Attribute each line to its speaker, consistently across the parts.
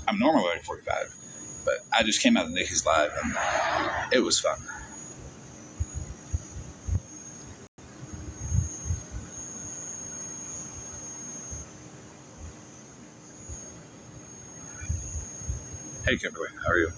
Speaker 1: I'm normally like 45, but I just came out of Nikki's live and it was fun. Hey, Kimberly, how are you?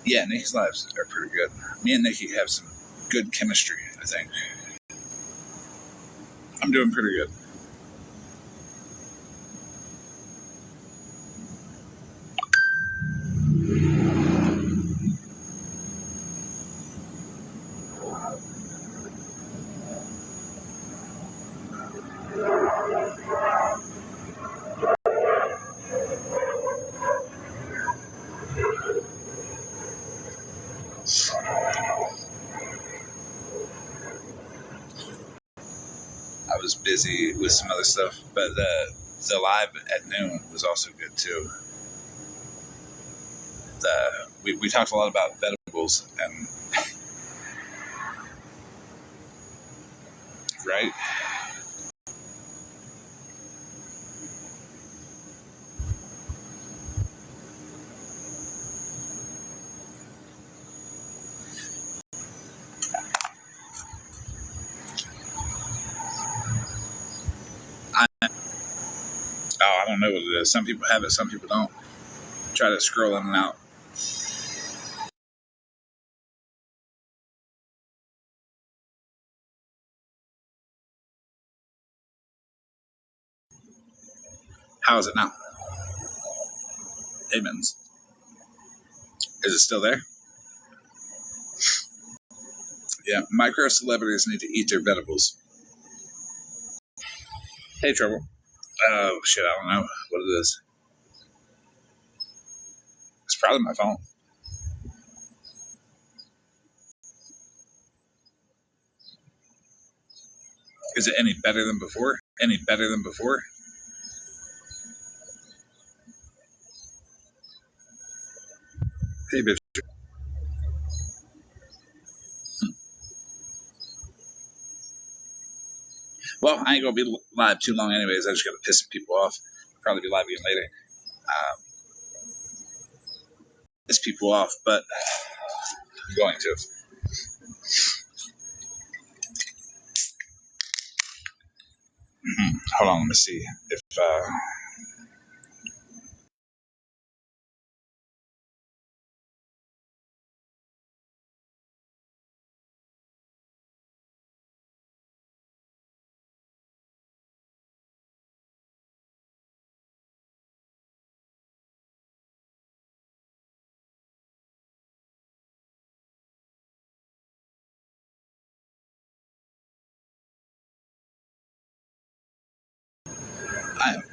Speaker 1: Yeah, Nikki's lives are pretty good. Me and Nikki have some good chemistry, I think. I'm doing pretty good. I was busy with some other stuff, but the live at noon was also good too. We talked a lot about vegetables and right. I don't know what it is. Some people have it, some people don't. Try to scroll in and out. How is it now? Amens. Is it still there? Yeah, micro celebrities need to eat their vegetables. Hey, Trouble. Oh, shit, I don't know what it is. It's probably my phone. Is it any better than before? Any better than before? Hey, bitch. Well, I ain't gonna be live too long anyways. I just gotta piss some people off. I'll probably be live again later. Piss people off, but I'm going to. Hold on, let me see if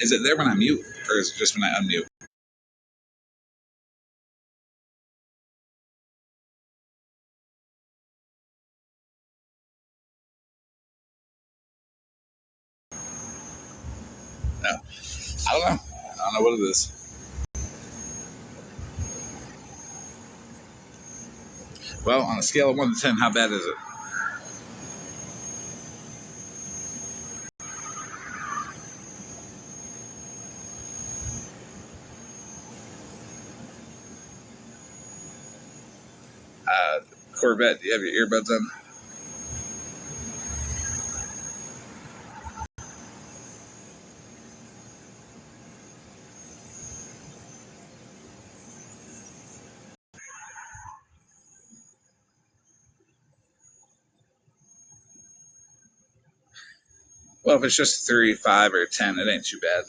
Speaker 1: is it there when I mute, or is it just when I unmute? No, I don't know. I don't know what it is. Well, on a scale of 1 to 10, how bad is it? Corvette, do you have your earbuds on? Well, if it's just 3, 5, or 10, it ain't too bad.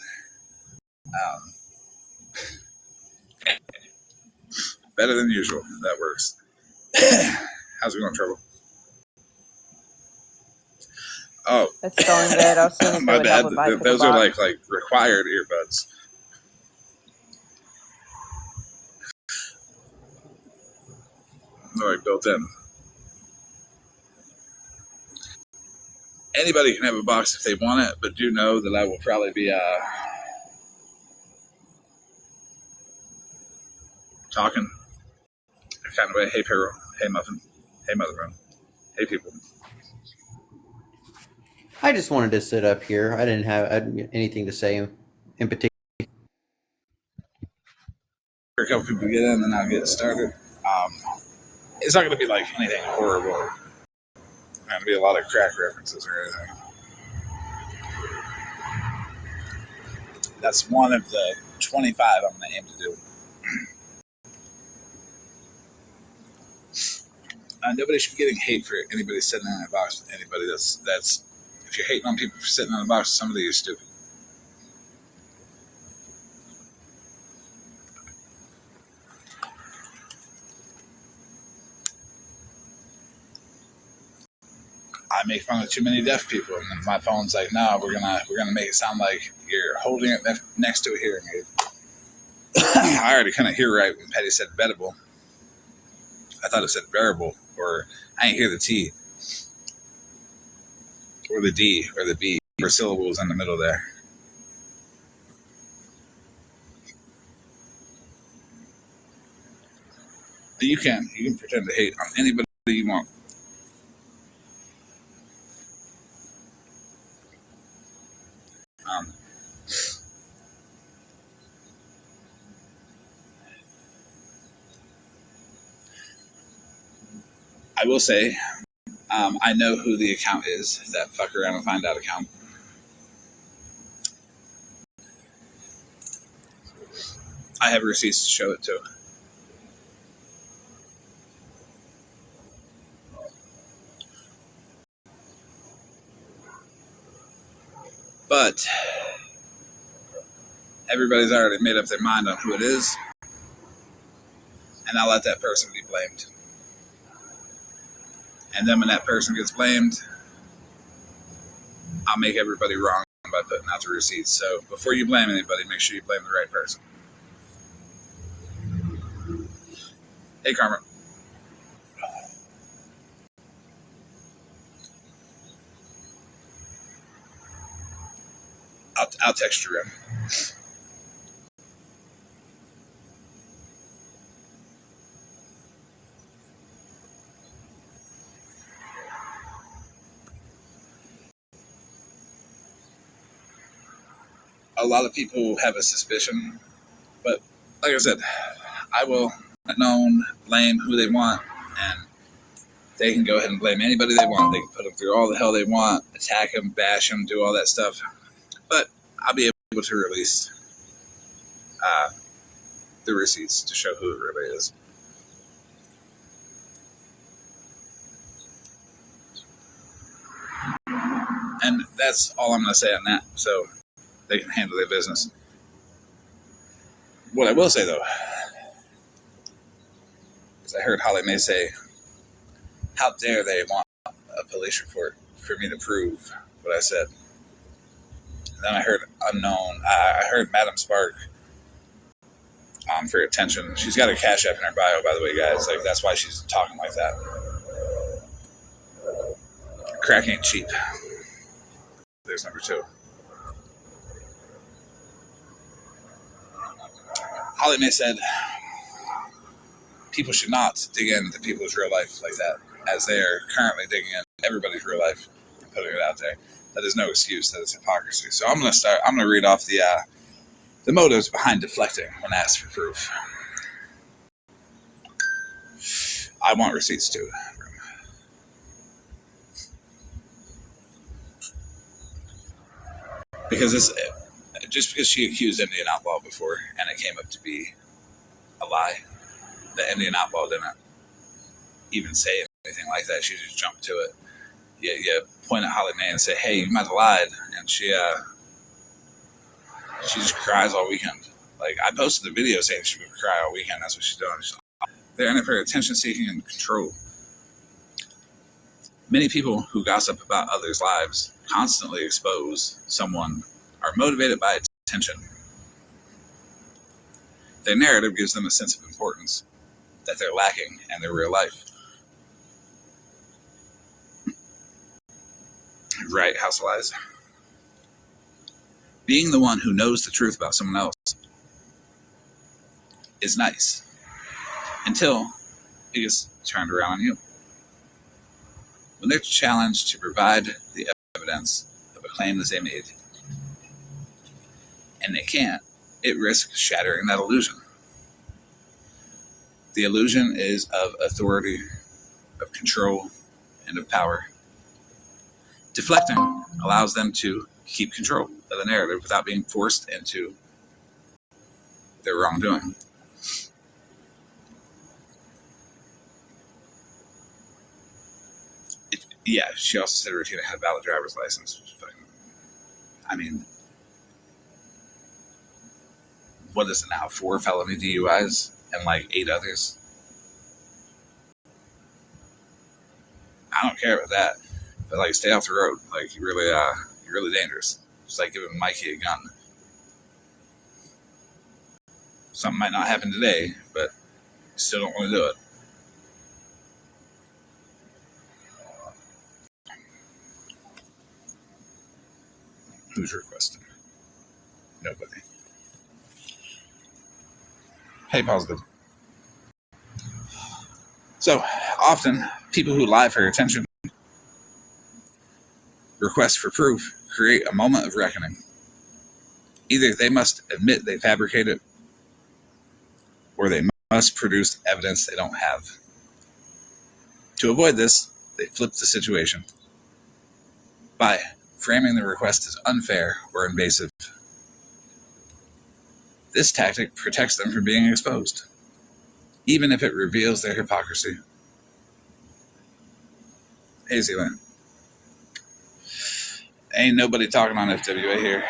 Speaker 1: Better than usual. That works. How's it going, Trouble? Oh,
Speaker 2: It's going good. I was seeing if
Speaker 1: my bad. Those are like required earbuds. They're like built in. Anybody can have a box if they want it, but do know that I will probably be talking kind of way. Hey, Perro. Hey, Muffin. Hey, Mother Moon. Hey, people.
Speaker 2: I just wanted to sit up here. I didn't have anything to say in particular.
Speaker 1: A couple people get in, and I'll get started. It's not going to be like anything horrible. It's not going to be a lot of crack references or anything. That's one of the 25 I'm going to aim to do. Nobody should be getting hate for anybody sitting in a box with anybody. That's if you're hating on people for sitting in a box with somebody, you're stupid. I make fun of too many deaf people, and then my phone's like, "No, we're gonna make it sound like you're holding it next to a hearing aid." I already couldn't hear right when Petty said "vettable." I thought it said "variable," or I didn't hear the T, or the D, or the B, or syllables in the middle there. But you can pretend to hate on anybody you want. I will say, I know who the account is, that fuck around and find out account. I have receipts to show it to. But everybody's already made up their mind on who it is, and I'll let that person be blamed. And then when that person gets blamed, I'll make everybody wrong by putting out the receipts. So before you blame anybody, make sure you blame the right person. Hey, Karma. I'll text you in. A lot of people have a suspicion, but like I said, I will known blame who they want, and they can go ahead and blame anybody they want. They can put them through all the hell they want, attack them, bash them, do all that stuff. But I'll be able to release the receipts to show who it really is. And that's all I'm going to say on that. So they can handle their business. What I will say, though, is I heard Holly May say, how dare they want a police report for me to prove what I said. And then I heard I heard Madam Spark for attention. She's got her Cash App in her bio, by the way, guys. Like, that's why she's talking like that. Crack ain't cheap. There's number 2. Holly May said, people should not dig into people's real life like that, as they are currently digging in everybody's real life and putting it out there. That is no excuse. That is hypocrisy. So I'm going to read off the motives behind deflecting when asked for proof. I want receipts too. Because just because she accused Indian Outlaw before and it came up to be a lie, the Indian Outlaw didn't even say anything like that. She just jumped to it. You point at Holly May and say, "Hey, you might have lied," and she just cries all weekend. Like, I posted a video saying she would cry all weekend. That's what she's doing. They're in it for attention seeking and control. Many people who gossip about others' lives constantly expose someone are motivated by attention. Their narrative gives them a sense of importance that they're lacking in their real life. Right, House of Lies? Being the one who knows the truth about someone else is nice. until it gets turned around on you. When they're challenged to provide the evidence of a claim that they made, and they can't, it risks shattering that illusion. The illusion is of authority, of control, and of power. Deflecting allows them to keep control of the narrative without being forced into their wrongdoing. Yeah, she also said Regina had a valid driver's license. I mean, what is it now? 4 felony DUIs and like 8 others. I don't care about that, but like, stay off the road. Like, you're really dangerous. It's like giving Mikey a gun. Something might not happen today, but you still don't want to do it. Who's requesting? Nobody. Hey, positive. So often, people who lie for attention, request for proof, create a moment of reckoning. Either they must admit they fabricated, or they must produce evidence they don't have. To avoid this, they flip the situation by framing the request as unfair or invasive. This tactic protects them from being exposed, even if it reveals their hypocrisy. Hey, Zealand. Ain't nobody talking on FWA here.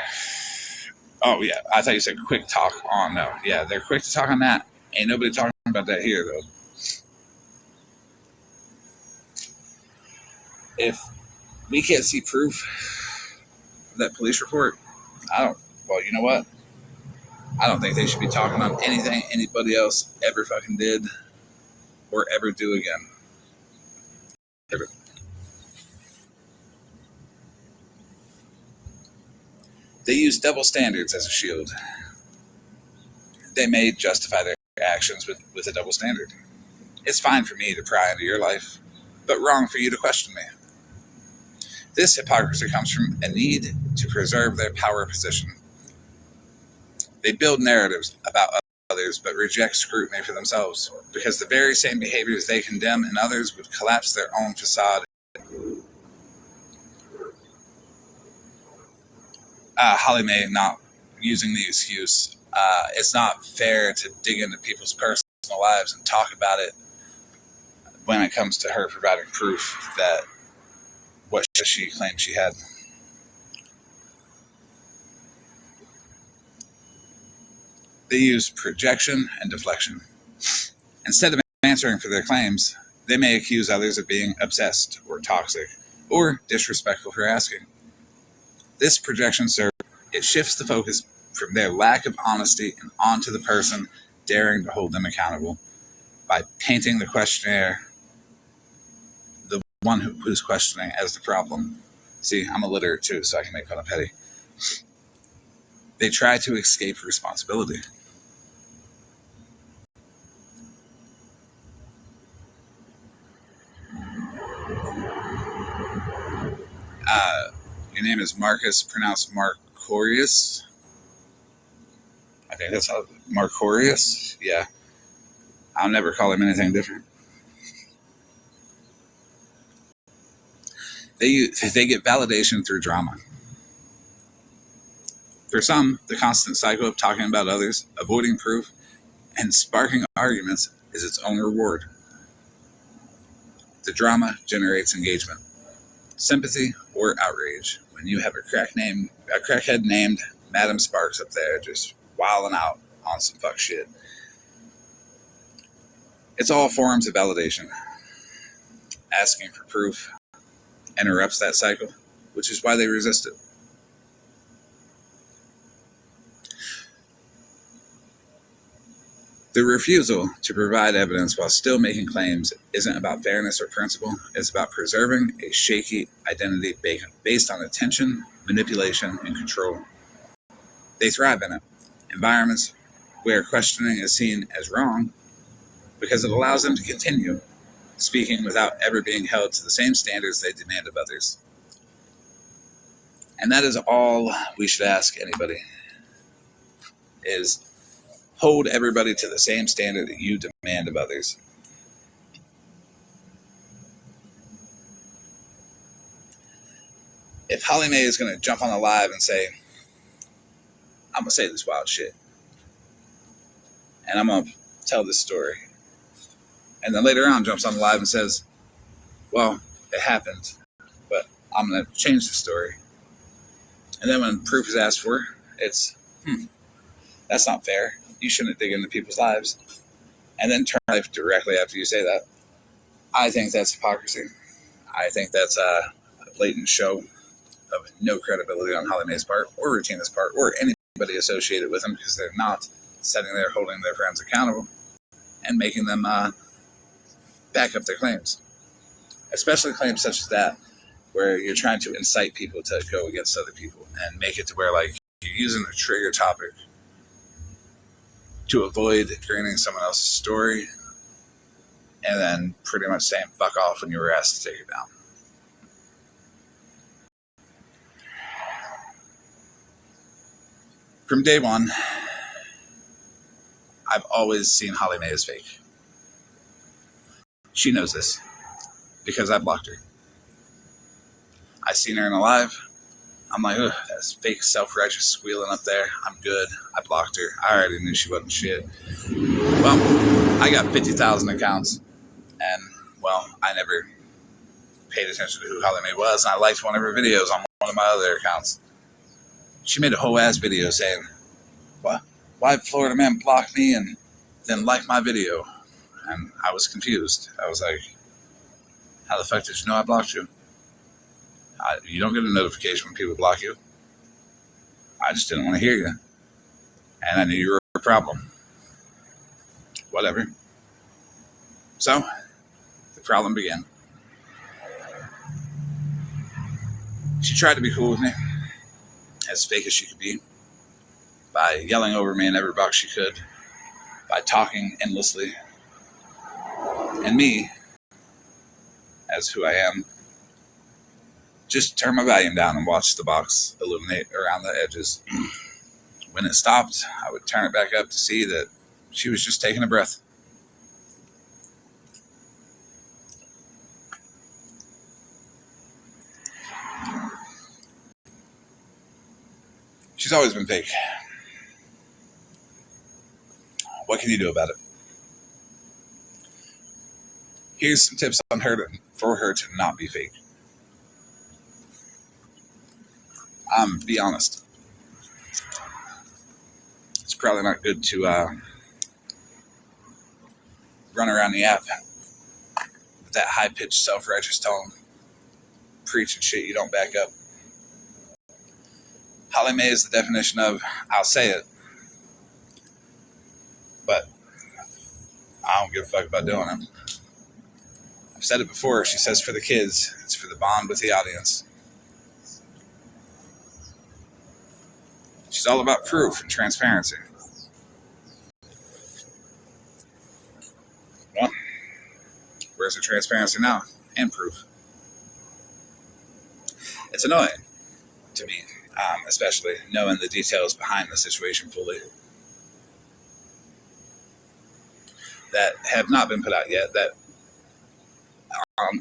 Speaker 1: Oh, yeah. I thought you said quick talk on. No. Yeah, they're quick to talk on that. Ain't nobody talking about that here, though. If we can't see proof of that police report, well, you know what? I don't think they should be talking on anything anybody else ever fucking did or ever do again. Ever. They use double standards as a shield. They may justify their actions with a double standard. It's fine for me to pry into your life, but wrong for you to question me. This hypocrisy comes from a need to preserve their power position. They build narratives about others but reject scrutiny for themselves, because the very same behaviors they condemn in others would collapse their own facade. Holly Mae not using the excuse, it's not fair to dig into people's personal lives and talk about it when it comes to her providing proof that what she claimed she had. They use projection and deflection. Instead of answering for their claims, they may accuse others of being obsessed or toxic or disrespectful for asking. This projection it shifts the focus from their lack of honesty and onto the person daring to hold them accountable by painting the questionnaire, the one who's questioning, as the problem. See, I'm illiterate too, so I can make fun of petty. They try to escape responsibility. Your name is Marcus, pronounced Marcorius. I think that's how, Marcorius? Yeah. I'll never call him anything different. They get validation through drama. For some, the constant cycle of talking about others, avoiding proof, and sparking arguments is its own reward. The drama generates engagement, sympathy, or outrage. When you have a crackhead named Madam Sparks up there just wilding out on some fuck shit. It's all forms of validation. Asking for proof interrupts that cycle, which is why they resist it. The refusal to provide evidence while still making claims isn't about fairness or principle. It's about preserving a shaky identity based on attention, manipulation, and control. They thrive in it. Environments where questioning is seen as wrong, because it allows them to continue speaking without ever being held to the same standards they demand of others. And that is all we should ask anybody, is hold everybody to the same standard that you demand of others. If Holly Mae is going to jump on a live and say, I'm going to say this wild shit, and I'm going to tell this story, and then later on jumps on the live and says, well, it happened, but I'm going to change the story. And then when proof is asked for, it's, that's not fair. You shouldn't dig into people's lives. And then turn life directly after you say that. I think that's hypocrisy. I think that's a blatant show of no credibility on Holly Mae's part, or Rutina's part, or anybody associated with them, because they're not sitting there holding their friends accountable and making them back up their claims. Especially claims such as that, where you're trying to incite people to go against other people and make it to where, like, you're using a trigger topic to avoid draining someone else's story and then pretty much saying fuck off when you were asked to take it down. From day one, I've always seen Holly Mae as fake. She knows this because I blocked her. I seen her in a live. I'm like, ugh, that's fake self-righteous squealing up there. I'm good. I blocked her. I already knew she wasn't shit. Well, I got 50,000 accounts, and, well, I never paid attention to who Holly Mae was, and I liked one of her videos on one of my other accounts. She made a whole ass video saying, why Florida man blocked me and then liked my video? And I was confused. I was like, how the fuck did you know I blocked you? You don't get a notification when people block you. I just didn't want to hear you. And I knew you were a problem. Whatever. So, the problem began. She tried to be cool with me, as fake as she could be, by yelling over me in every box she could, by talking endlessly. And me, as who I am, just turn my volume down and watch the box illuminate around the edges. When it stopped, I would turn it back up to see that she was just taking a breath. She's always been fake. What can you do about it? Here's some tips on her for her to not be fake. Be honest. It's probably not good to run around the app with that high-pitched, self-righteous tone, preaching shit you don't back up. Holly Mae is the definition of, I'll say it, but I don't give a fuck about doing it. I've said it before. She says for the kids, it's for the bond with the audience. She's all about proof and transparency. Well, where's the transparency now? And proof. It's annoying to me, especially knowing the details behind the situation fully, that have not been put out yet, that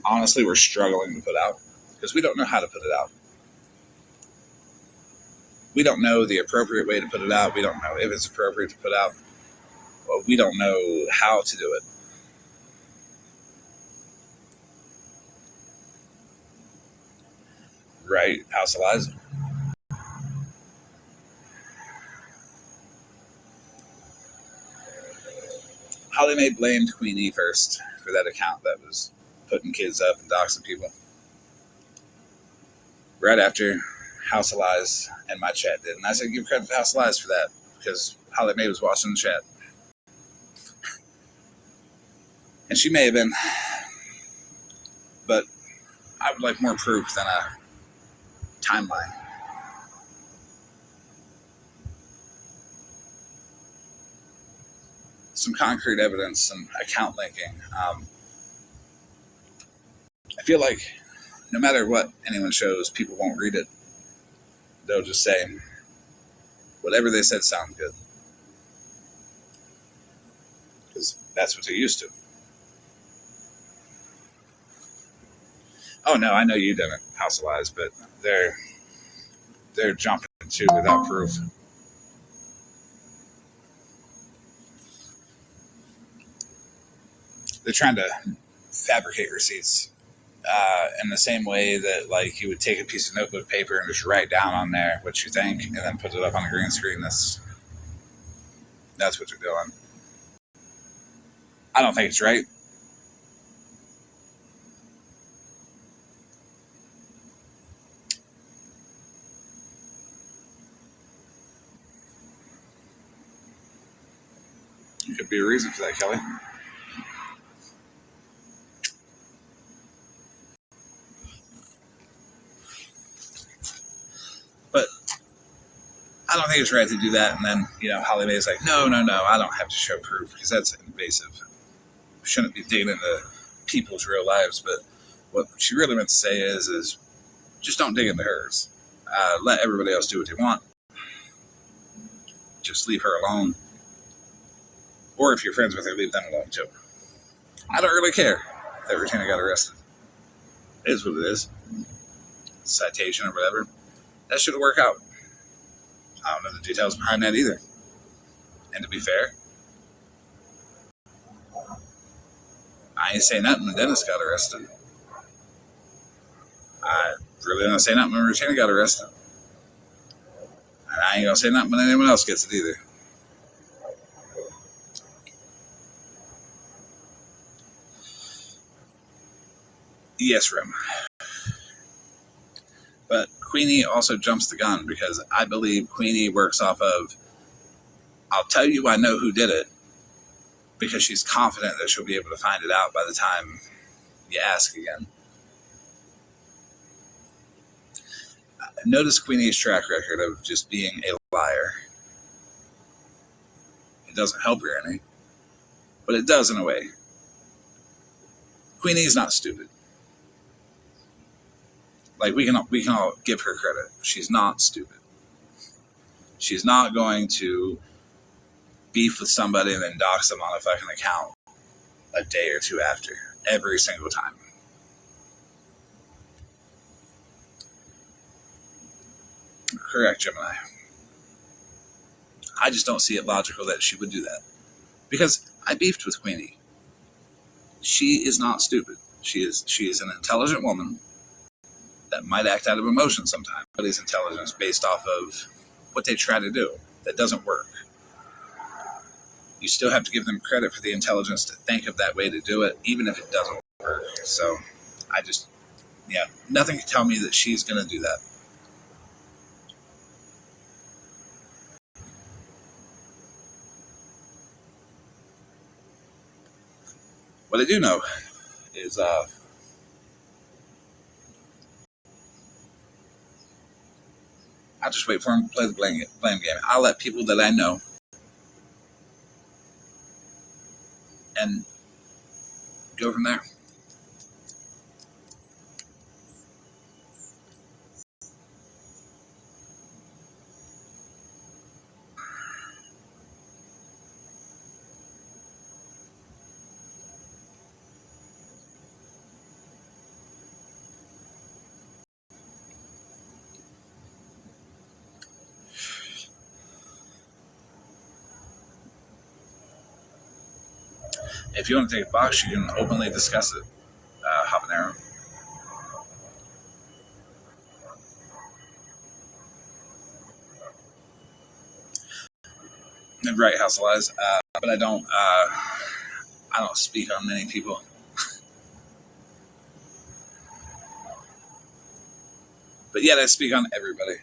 Speaker 1: honestly we're struggling to put out, because we don't know how to put it out. We don't know the appropriate way to put it out. We don't know if it's appropriate to put out. Well, we don't know how to do it. Right, House of Lies? Holly Mae blamed Queenie first for that account that was putting kids up and doxing people. Right after House of Lies and my chat did. And I said, give credit to House of Lies for that, because Holly Mae was watching the chat. And she may have been, but I would like more proof than a timeline. some concrete evidence, some account linking. I feel like no matter what anyone shows, people won't read it. They'll just say, whatever they said sounds good. Because that's what they're used to. Oh no, I know you didn't, House of Lies, but they're jumping to without proof. They're trying to fabricate receipts in the same way that, like, you would take a piece of notebook paper and just write down on there what you think and then put it up on a green screen. That's what they're doing. I don't think it's right. There could be a reason for that, Kelly. But I don't think it's right to do that. And then, Holly Mae's like, no, I don't have to show proof because that's invasive. We shouldn't be digging into people's real lives. But what she really meant to say is just don't dig into hers. Let everybody else do what they want. Just leave her alone. Or if you're friends with her, leave them alone too. I don't really care that Regina got arrested. It is what it is. Citation or whatever. That should work out. I don't know the details behind that either. And to be fair, I ain't saying nothing when Dennis got arrested. I really don't say nothing when Regina got arrested. And I ain't gonna say nothing when anyone else gets it either. Yes, Rim. But Queenie also jumps the gun because I believe Queenie works off of, I'll tell you I know who did it, because she's confident that she'll be able to find it out by the time you ask again. Notice Queenie's track record of just being a liar. It doesn't help her any, but it does in a way. Queenie's not stupid. Like, we can all give her credit. She's not stupid. She's not going to beef with somebody and then dox them on a fucking account a day or two after, every single time. Correct, Gemini. I just don't see it logical that she would do that. Because I beefed with Queenie. She is not stupid. She is an intelligent woman that might act out of emotion sometimes. But it's intelligence based off of what they try to do. That doesn't work. You still have to give them credit for the intelligence to think of that way to do it, even if it doesn't work. So, nothing can tell me that she's going to do that. What I do know is I'll just wait for him to play the blame game. I'll let people that I know and go from there. If you want to take a box, you can openly discuss it, Habanero. Right, House of Lies. But I don't speak on many people. But yet I speak on everybody.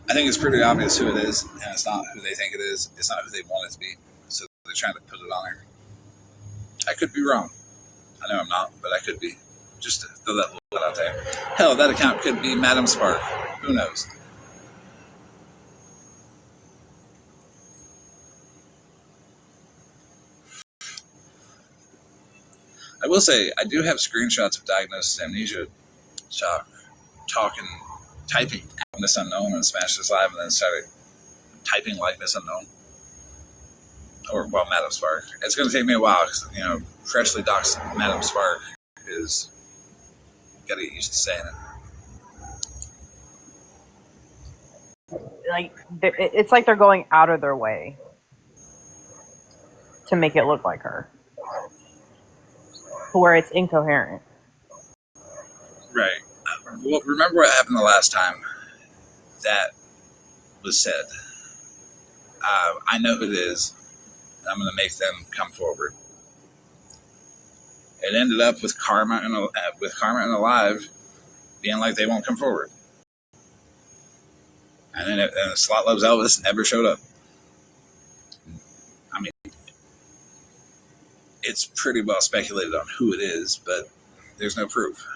Speaker 1: I think it's pretty obvious who it is, and it's not who they think it is. It's not who they want it to be. So they're trying to put it on her. I could be wrong. I know I'm not, but I could be. Just to throw that little out there. Hell, that account could be Madam Spark. Who knows? I will say, I do have screenshots of diagnosis amnesia typing Miss Unknown and smashed this live and then started typing like Miss Unknown. Or, well, Madam Spark. It's going to take me a while because, freshly doxed Madam Spark is got to get used to saying it.
Speaker 3: Like, it's like they're going out of their way to make it look like her, where it's incoherent.
Speaker 1: Right. Well, remember what happened the last time that was said? I know who it is, and I'm going to make them come forward. It ended up with Karma and Alive being like they won't come forward, and then Slot Loves Elvis never showed up. I mean, it's pretty well speculated on who it is, but there's no proof.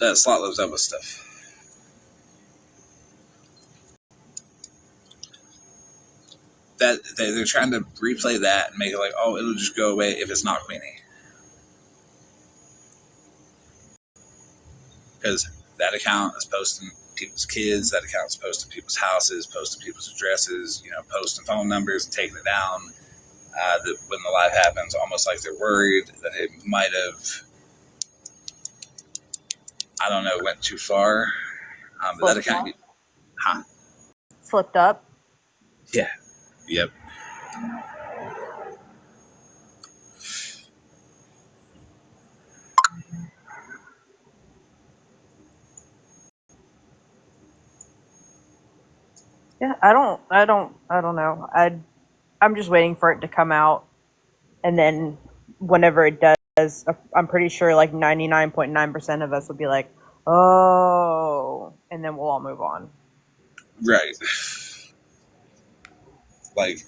Speaker 1: That Slot Loves Elvis stuff. That they're trying to replay that and make it like, oh, it'll just go away if it's not Queenie. Because that account is posting people's kids, that account is posting people's houses, posting people's addresses, posting phone numbers and taking it down. When the live happens, almost like they're worried that it might have, I don't know, went too far. That account,
Speaker 3: Slipped up.
Speaker 1: Yeah. Yep.
Speaker 3: Yeah, I don't know. I'm just waiting for it to come out, and then whenever it does, I'm pretty sure like 99.9% of us will be like, oh, and then we'll all move on.
Speaker 1: Right. Like,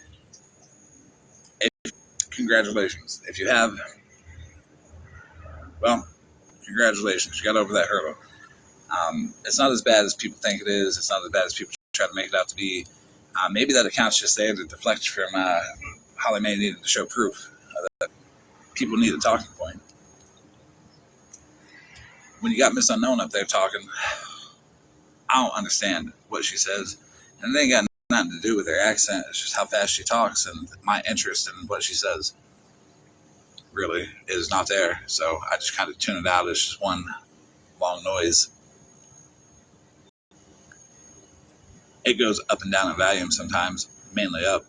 Speaker 1: congratulations. If you have, well, congratulations. You got over that hurdle. It's not as bad as people think it is. It's not as bad as people try to make it out to be. Maybe that account's just there to deflect from Holly Mae needing to show proof that people need a talking point. When you got Miss Unknown up there talking, I don't understand what she says. And it ain't got nothing to do with her accent. It's just how fast she talks, and my interest in what she says really is not there. So I just kind of tune it out. It's just one long noise. It goes up and down in volume sometimes, mainly up.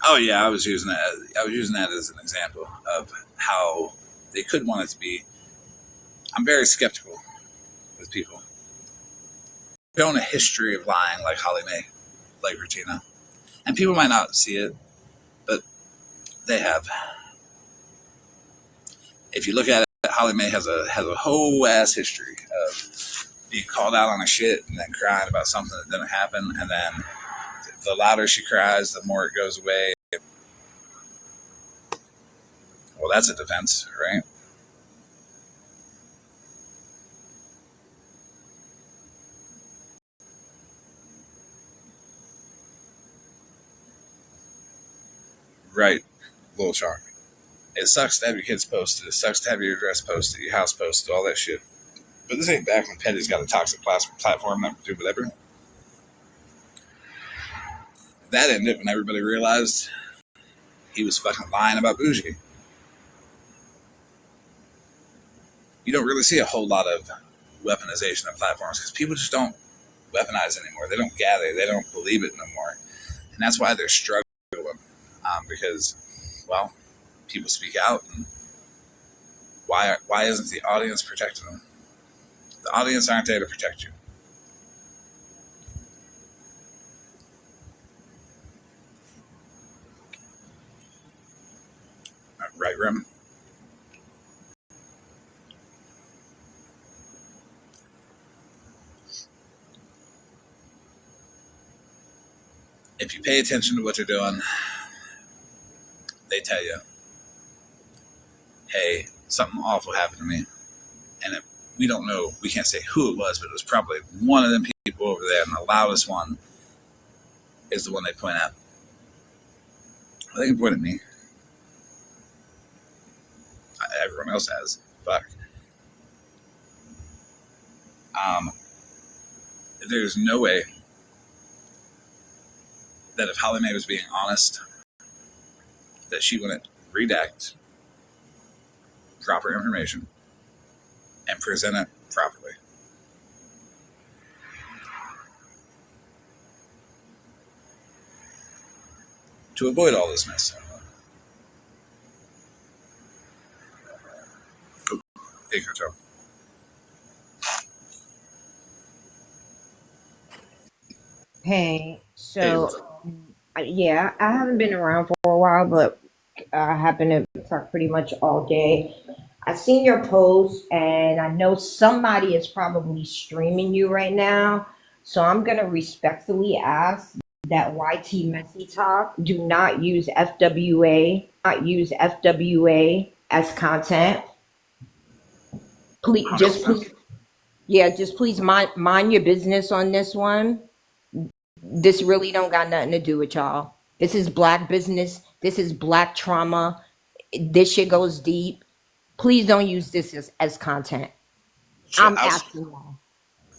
Speaker 1: Oh yeah, I was using that as an example of how they could want it to be. I'm very skeptical with people. They own a history of lying like Holly Mae, like Regina. And people might not see it, but they have. If you look at it, Holly Mae has a whole ass history of being called out on a shit and then crying about something that didn't happen, and then the louder she cries, the more it goes away. Well, that's a defense, right? Right, little shark. It sucks to have your kids posted. It sucks to have your address posted, your house posted, all that shit. But this ain't back when Petty's got a toxic platform that would do whatever. That ended when everybody realized he was fucking lying about Bougie. You don't really see a whole lot of weaponization of platforms because people just don't weaponize anymore. They don't gather. They don't believe it no more. And that's why they're struggling. Because, well, people speak out. And why isn't the audience protecting them? The audience aren't there to protect you. Right, Rem? if you pay attention to what they're doing, they tell you, hey, something awful happened to me. And we don't know, we can't say who it was, but it was probably one of them people over there. And the loudest one is the one they point at. They can point at me. Everyone else has. Fuck. There's no way that if Holly Mae was being honest, that she wouldn't redact proper information and present it properly. To avoid all this mess. Hey, Cartel.
Speaker 4: Hey,
Speaker 1: Hey,
Speaker 4: so
Speaker 1: what's up?
Speaker 4: yeah, I haven't been around for a while, but I happen to talk pretty much all day. I seen your post, and I know somebody is probably streaming you right now. So I'm gonna respectfully ask that YT Messy Talk do not use FWA as content. Please, just
Speaker 1: 100%.
Speaker 4: please, yeah, just please mind your business on this one. This really don't got nothing to do with y'all. This is black business. This is black trauma. This shit goes deep. Please don't use this as content.
Speaker 1: Shit,
Speaker 4: I'm asking y'all.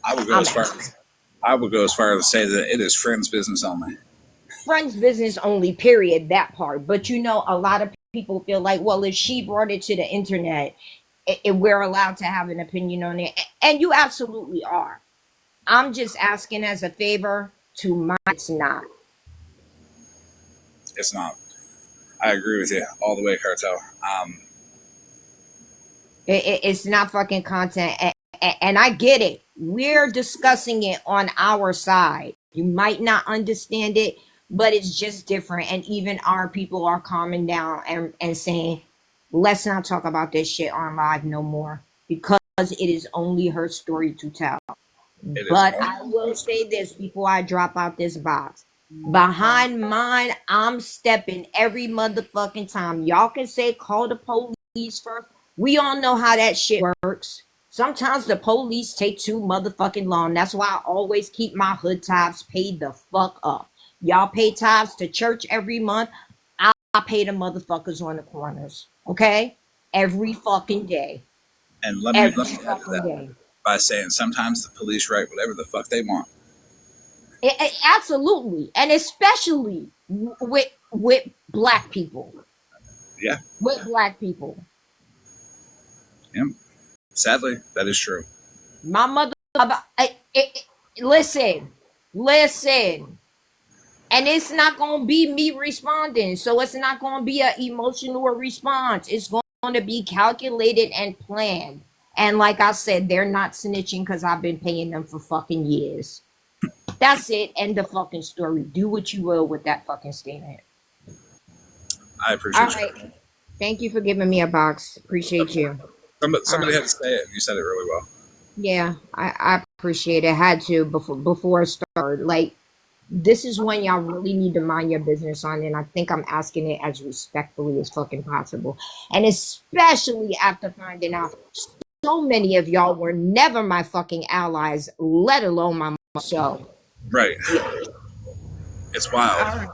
Speaker 1: I would go
Speaker 4: I'm
Speaker 1: as far
Speaker 4: asking.
Speaker 1: as I would go as far as to say that it is friends' business only.
Speaker 4: Friends business only, period, that part. But you know, a lot of people feel like, well, if she brought it to the internet, we're allowed to have an opinion on it. And you absolutely are. I'm just asking as a favor to my, it's not.
Speaker 1: It's not. I agree with you all the way, Cartel.
Speaker 4: It's not fucking content. And I get it. We're discussing it on our side. You might not understand it, but it's just different. And even our people are calming down and saying, let's not talk about this shit on live no more because it is only her story to tell.
Speaker 1: It is
Speaker 4: But I
Speaker 1: only
Speaker 4: will say this before I drop out this box. Behind mine, I'm stepping every motherfucking time. Y'all can say call the police first. We all know how that shit works. Sometimes the police take too motherfucking long. That's why I always keep my hood tithes paid the fuck up. Y'all pay tithes to church every month. I pay the motherfuckers on the corners. Okay? Every fucking day.
Speaker 1: and let
Speaker 4: Every
Speaker 1: me add to
Speaker 4: fucking
Speaker 1: that
Speaker 4: day.
Speaker 1: by saying sometimes the police write whatever the fuck they want.
Speaker 4: Absolutely, and especially with black people.
Speaker 1: Yeah,
Speaker 4: With black people,
Speaker 1: yeah. Sadly, that is true.
Speaker 4: my mother. Listen, listen, and it's not gonna be me responding. So it's not gonna be an emotional response. It's going to be calculated and planned. And like I said, they're not snitching because I've been paying them for fucking years. That's it. End the fucking story. Do what you will with that fucking statement.
Speaker 1: I
Speaker 4: All
Speaker 1: appreciate
Speaker 4: right.
Speaker 1: you.
Speaker 4: Thank you for giving me a box. Appreciate you. All
Speaker 1: Somebody
Speaker 4: right.
Speaker 1: had to say it. You said it really well.
Speaker 4: Yeah, I appreciate it. Had to before I start. Like this is when y'all really need to mind your business on, and I think I'm asking it as respectfully as fucking possible. And especially after finding out so many of y'all were never my fucking allies, let alone my so.
Speaker 1: Right.
Speaker 4: Yeah.
Speaker 1: It's wild
Speaker 4: All right.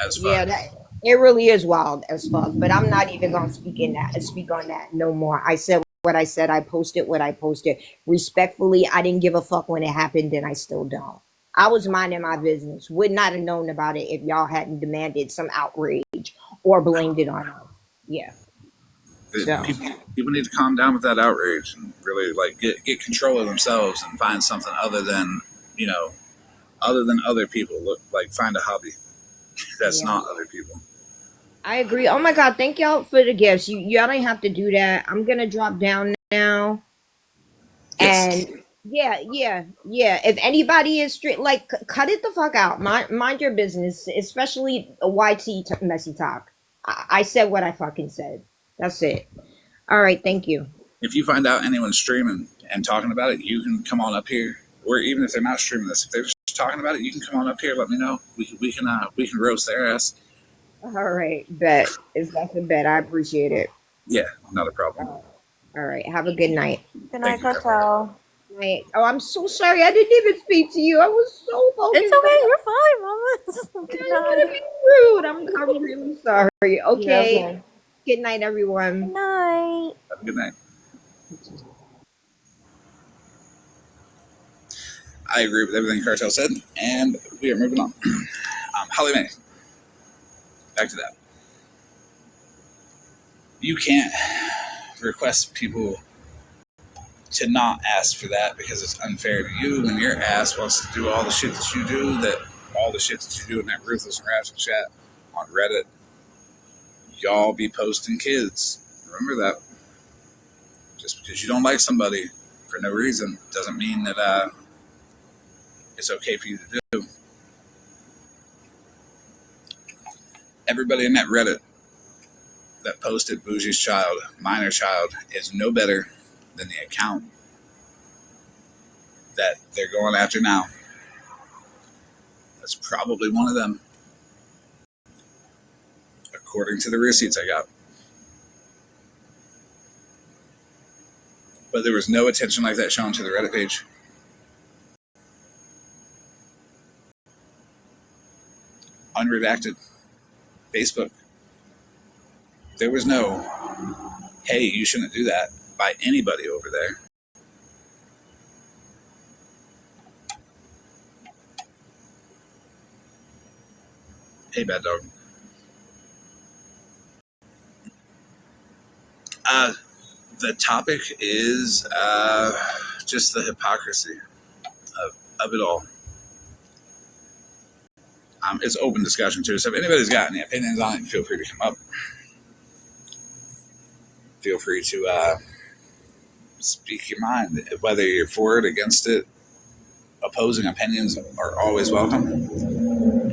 Speaker 1: as fuck.
Speaker 4: Yeah, that it really is wild as fuck. But I'm not even gonna speak on that no more. I said what I said. I posted what I posted. Respectfully, I didn't give a fuck when it happened, and I still don't. I was minding my business. Would not have known about it if y'all hadn't demanded some outrage or blamed it on us. Yeah. So
Speaker 1: People need to calm down with that outrage and really like get control of themselves and find something other than you know other than other people. Look, like find a hobby that's
Speaker 4: yeah.
Speaker 1: not other people.
Speaker 4: I agree. Oh my god, thank y'all for the gifts. Y'all don't have to do that. I'm gonna drop down now.
Speaker 1: Yes,
Speaker 4: And yeah. If anybody is strict, like cut it the fuck out. Mind your business, especially a messy talk. I said what I fucking said. That's it. All right, thank you.
Speaker 1: if you find out anyone's streaming and talking about it, you can come on up here. Or even if they're not streaming this, if they're just talking about it, you can come on up here. Let me know. We can roast their ass.
Speaker 4: All right, bet. That's a bet. I appreciate it.
Speaker 1: Yeah, not a problem.
Speaker 4: All right, have a good night.
Speaker 3: Good
Speaker 1: Thank
Speaker 3: night,
Speaker 1: you,
Speaker 3: Cartel.
Speaker 4: Night. Oh, I'm so sorry. I didn't even speak to you. I was so focused.
Speaker 3: It's okay. You're fine, Mama.
Speaker 4: I
Speaker 3: Good
Speaker 4: didn't want to
Speaker 3: night.
Speaker 4: be rude. I'm really sorry.
Speaker 3: You're
Speaker 4: Okay.
Speaker 3: okay.
Speaker 4: Good night,
Speaker 3: Good
Speaker 4: everyone.
Speaker 3: night.
Speaker 1: Have a good night. I agree with everything Cartel said, and we are moving on. Holly Mae, back to that. You can't request people to not ask for that because it's unfair to you when your ass wants to do all the shit that you do, in that ruthless and rational chat on Reddit. Y'all be posting kids. Remember that. Just because you don't like somebody for no reason doesn't mean that it's okay for you to do. Everybody in that Reddit that posted Bougie's child, minor child, is no better than the account that they're going after now. That's probably one of them, according to the receipts I got. But there was no attention like that shown to the Reddit page. Unredacted. Facebook. There was no, hey, you shouldn't do that by anybody over there. Hey, bad dog. The topic is just the hypocrisy of it all. It's open discussion too, so if anybody's got any opinions on it, feel free to come up. Feel free to speak your mind. Whether you're for it, against it, opposing opinions are always welcome.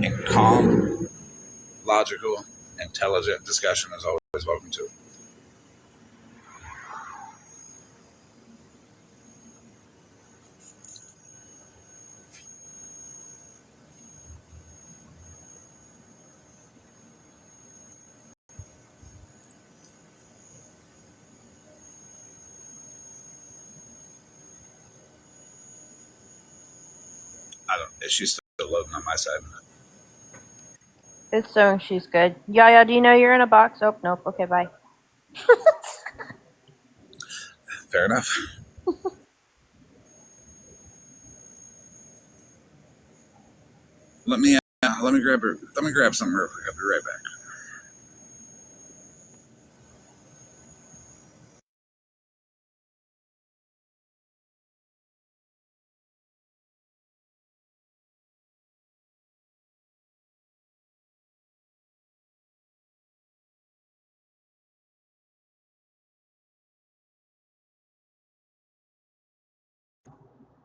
Speaker 1: And calm, logical, intelligent discussion is always welcome too. Is she still loading on my side?
Speaker 3: It's so she's good. Yaya, do you know you're in a box? Oh, nope. Okay, bye.
Speaker 1: Fair enough. Let me grab something real quick. I'll be right back.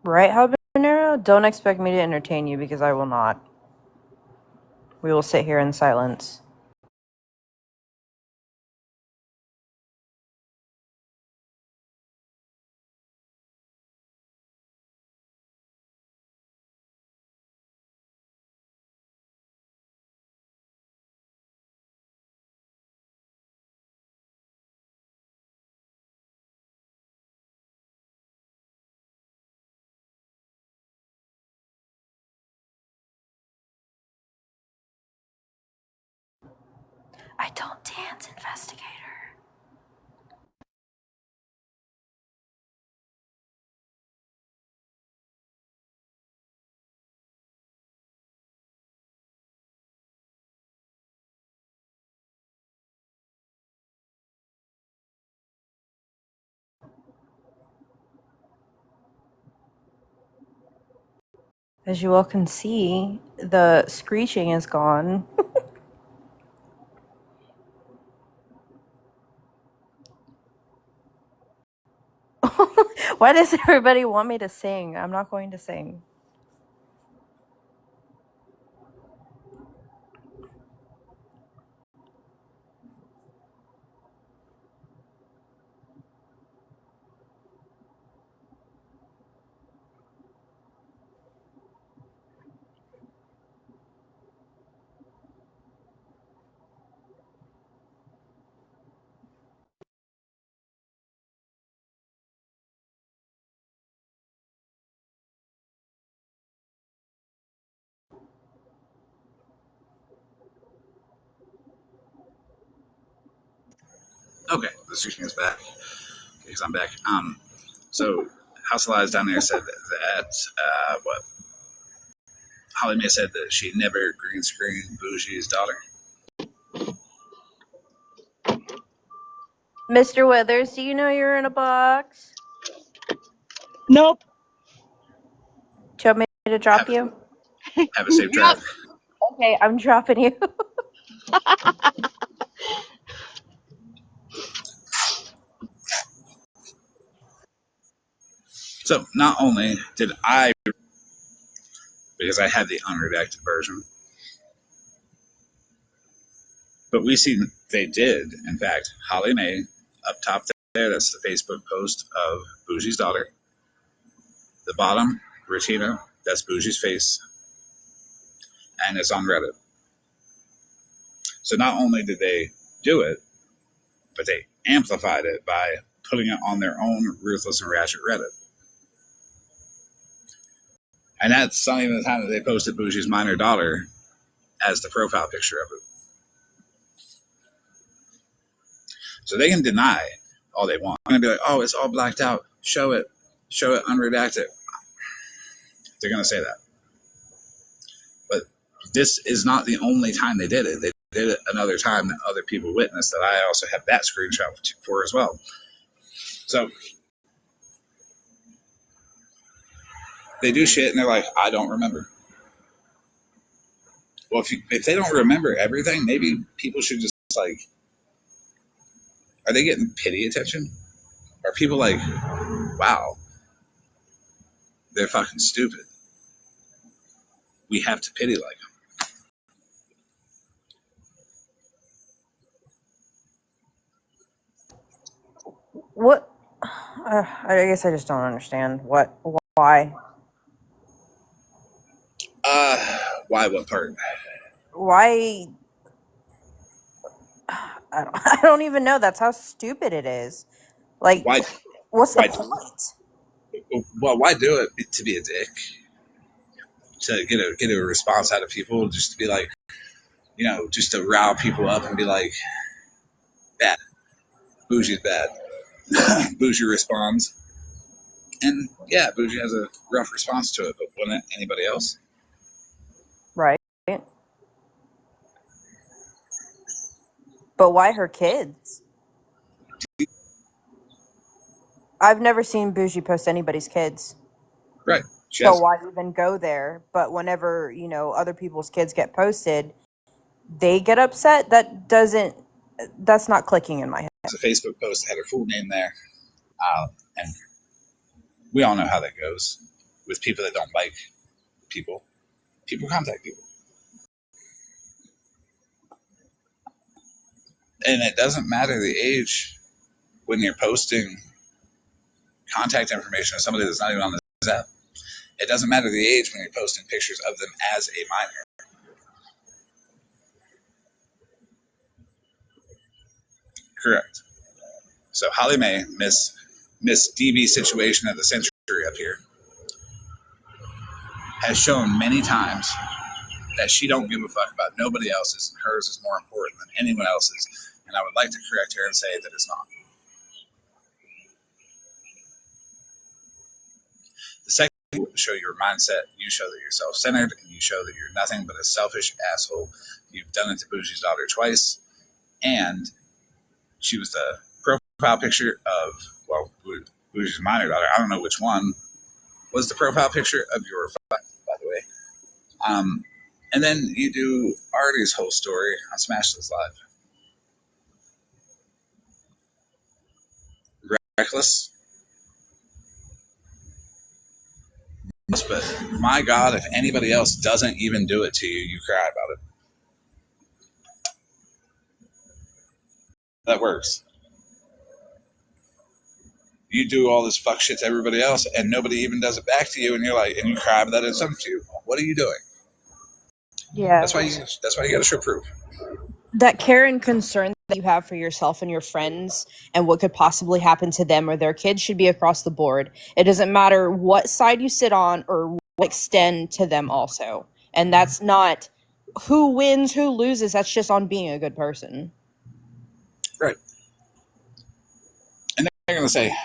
Speaker 3: Right, Habanero? Don't expect me to entertain you because I will not. We will sit here in silence. I don't dance, investigator. As you all can see, the screeching is gone. Why does everybody want me to sing? I'm not going to sing.
Speaker 1: Okay, the stream is back because I'm back. So House Elias down there said that what Holly Mae said that she never green screened Bougie's daughter.
Speaker 3: Mr. Withers, do you know you're in a box?
Speaker 5: Nope.
Speaker 3: Do you want me to drop
Speaker 1: Have
Speaker 3: you?
Speaker 1: have a safe drive.
Speaker 3: Okay, I'm dropping you.
Speaker 1: So not only did I, because I had the unredacted version, but we see they did, in fact, Holly Mae up top there. That's the Facebook post of Bougie's daughter. The bottom, Retina, that's Bougie's face, and it's on Reddit. So not only did they do it, but they amplified it by putting it on their own Ruthless and Ratchet Reddit. And that's not even the time that they posted Bougie's minor daughter as the profile picture of it. So they can deny all they want. I'm going to be like, oh, it's all blacked out. Show it unredacted. They're going to say that. But this is not the only time they did it. They did it another time that other people witnessed that I also have that screenshot for as well. So they do shit and they're like, I don't remember. Well, if they don't remember everything, maybe people should just like, are they getting pity attention? Are people like, wow, they're fucking stupid. We have to pity like them.
Speaker 3: What? I guess I just don't understand. What? Why?
Speaker 1: Why? What part?
Speaker 3: Why? I don't even know. That's how stupid it is. Like,
Speaker 1: Why?
Speaker 3: what's the
Speaker 1: Why?
Speaker 3: point?
Speaker 1: Well, why do it to be a dick? To get a response out of people, just to be like, just to rile people up and be like, bad. Bougie's bad. Bougie responds. And yeah, Bougie has a rough response to it, but wouldn't anybody else?
Speaker 3: Right. But why her kids? I've never seen Bougie post anybody's kids.
Speaker 1: Right.
Speaker 3: So why even go there? But whenever, other people's kids get posted, they get upset. That's not clicking in my head.
Speaker 1: It's a Facebook post, had her full name there. And we all know how that goes with people that don't like people. People contact people. And it doesn't matter the age when you're posting contact information of somebody that's not even on this app. It doesn't matter the age when you're posting pictures of them as a minor. Correct. So Holly Mae, Miss DB situation of the century up here, has shown many times that she don't give a fuck about nobody else's, and hers is more important than anyone else's. And I would like to correct her and say that it's not. The second, you show your mindset, you show that you're self-centered, and you show that you're nothing but a selfish asshole. You've done it to Bougie's daughter twice, and she was the profile picture of, well, Bougie's minor daughter. I don't know which one was the profile picture of your, by the way. And then you do Artie's whole story on Smash This Live. Reckless. But my God, if anybody else doesn't even do it to you, you cry about it. That works. You do all this fuck shit to everybody else, and nobody even does it back to you, and you're like, and you cry that it's something to you. What are you doing?
Speaker 3: Yeah.
Speaker 1: That's why you got to show proof.
Speaker 3: That care and concern that you have for yourself and your friends and what could possibly happen to them or their kids should be across the board. It doesn't matter what side you sit on or extend to them also. And that's not who wins, who loses. That's just on being a good person.
Speaker 1: Right. they're going to say,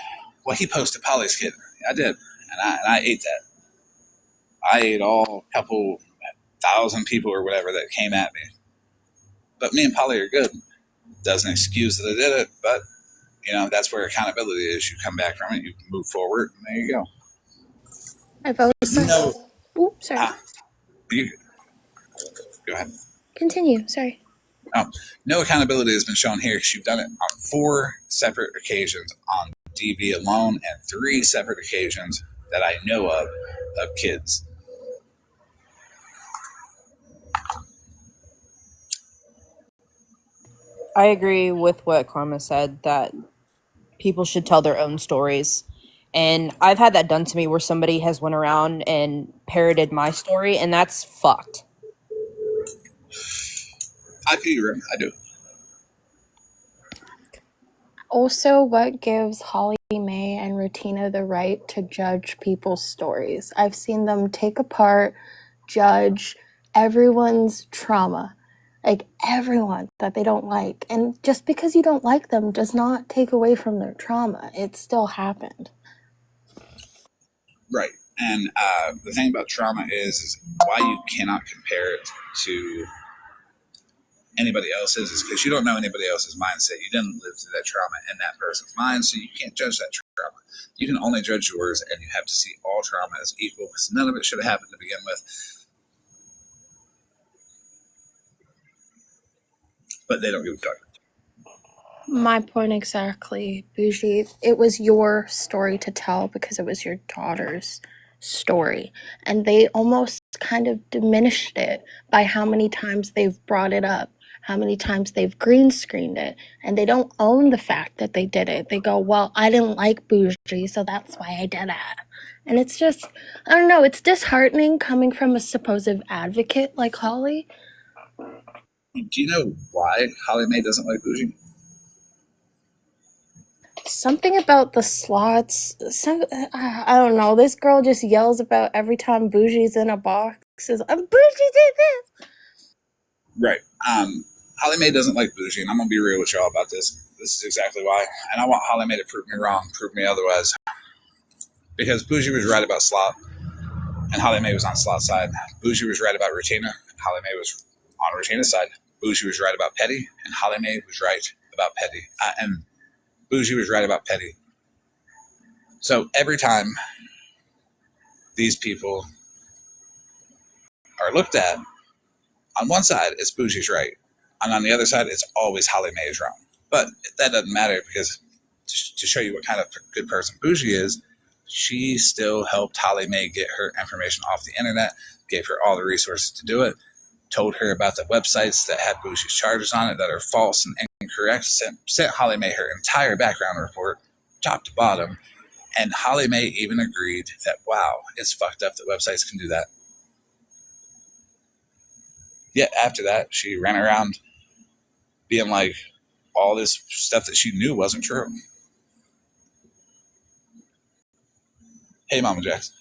Speaker 1: well, he posted Polly's kid. I did. And I ate that. I ate all couple thousand people or whatever that came at me. But me and Polly are good. Doesn't excuse that I did it, but that's where accountability is. You come back from it, you move forward, and there you go.
Speaker 6: I've always
Speaker 1: No.
Speaker 6: Oops, sorry.
Speaker 1: You go ahead.
Speaker 6: Continue. Sorry.
Speaker 1: No accountability has been shown here because you've done it on 4 separate occasions on DV alone and 3 separate occasions that I know of kids.
Speaker 3: I agree with what Karma said, that people should tell their own stories. And I've had that done to me where somebody has went around and parroted my story, and that's fucked.
Speaker 1: I feel you, I do.
Speaker 6: Also, what gives Holly Mae and Rutina the right to judge people's stories? I've seen them take apart, judge everyone's trauma. Like, everyone that they don't like. And just because you don't like them does not take away from their trauma. It still happened.
Speaker 1: Right. And the thing about trauma is why you cannot compare it to anybody else's is because you don't know anybody else's mindset. You didn't live through that trauma in that person's mind, so you can't judge that trauma. You can only judge yours, and you have to see all trauma as equal because none of it should have happened to begin with. But they don't give a fuck.
Speaker 6: My point exactly, Bougie. It was your story to tell because it was your daughter's story. And they almost kind of diminished it by how many times they've brought it up, how many times they've green screened it. And they don't own the fact that they did it. They go, well, I didn't like Bougie, so that's why I did it. And it's just, I don't know, it's disheartening coming from a supposed advocate like Holly.
Speaker 1: Do you know why Holly Mae doesn't like Bougie?
Speaker 6: Something about the slots. I don't know. This girl just yells about every time Bougie's in a box. Bougie did this.
Speaker 1: Right. Holly Mae doesn't like Bougie, and I'm going to be real with y'all about this. This is exactly why. And I want Holly Mae to prove me wrong, prove me otherwise. Because Bougie was right about Slot, and Holly Mae was on Slot's side. Bougie was right about Rutina, and Holly Mae was on Rutina's side. Bougie was right about Petty, and Holly Mae was right about Petty. And Bougie was right about Petty. So every time these people are looked at, on one side, it's Bougie's right. And on the other side, it's always Holly Mae is wrong. But that doesn't matter because to show you what kind of good person Bougie is, she still helped Holly Mae get her information off the internet, gave her all the resources to do it, told her about the websites that had Bougie's charges on it that are false and incorrect, sent Holly Mae her entire background report, top to bottom, and Holly Mae even agreed that, wow, it's fucked up that websites can do that. Yet after that, she ran around being like all this stuff that she knew wasn't true. Hey, Mama Jax.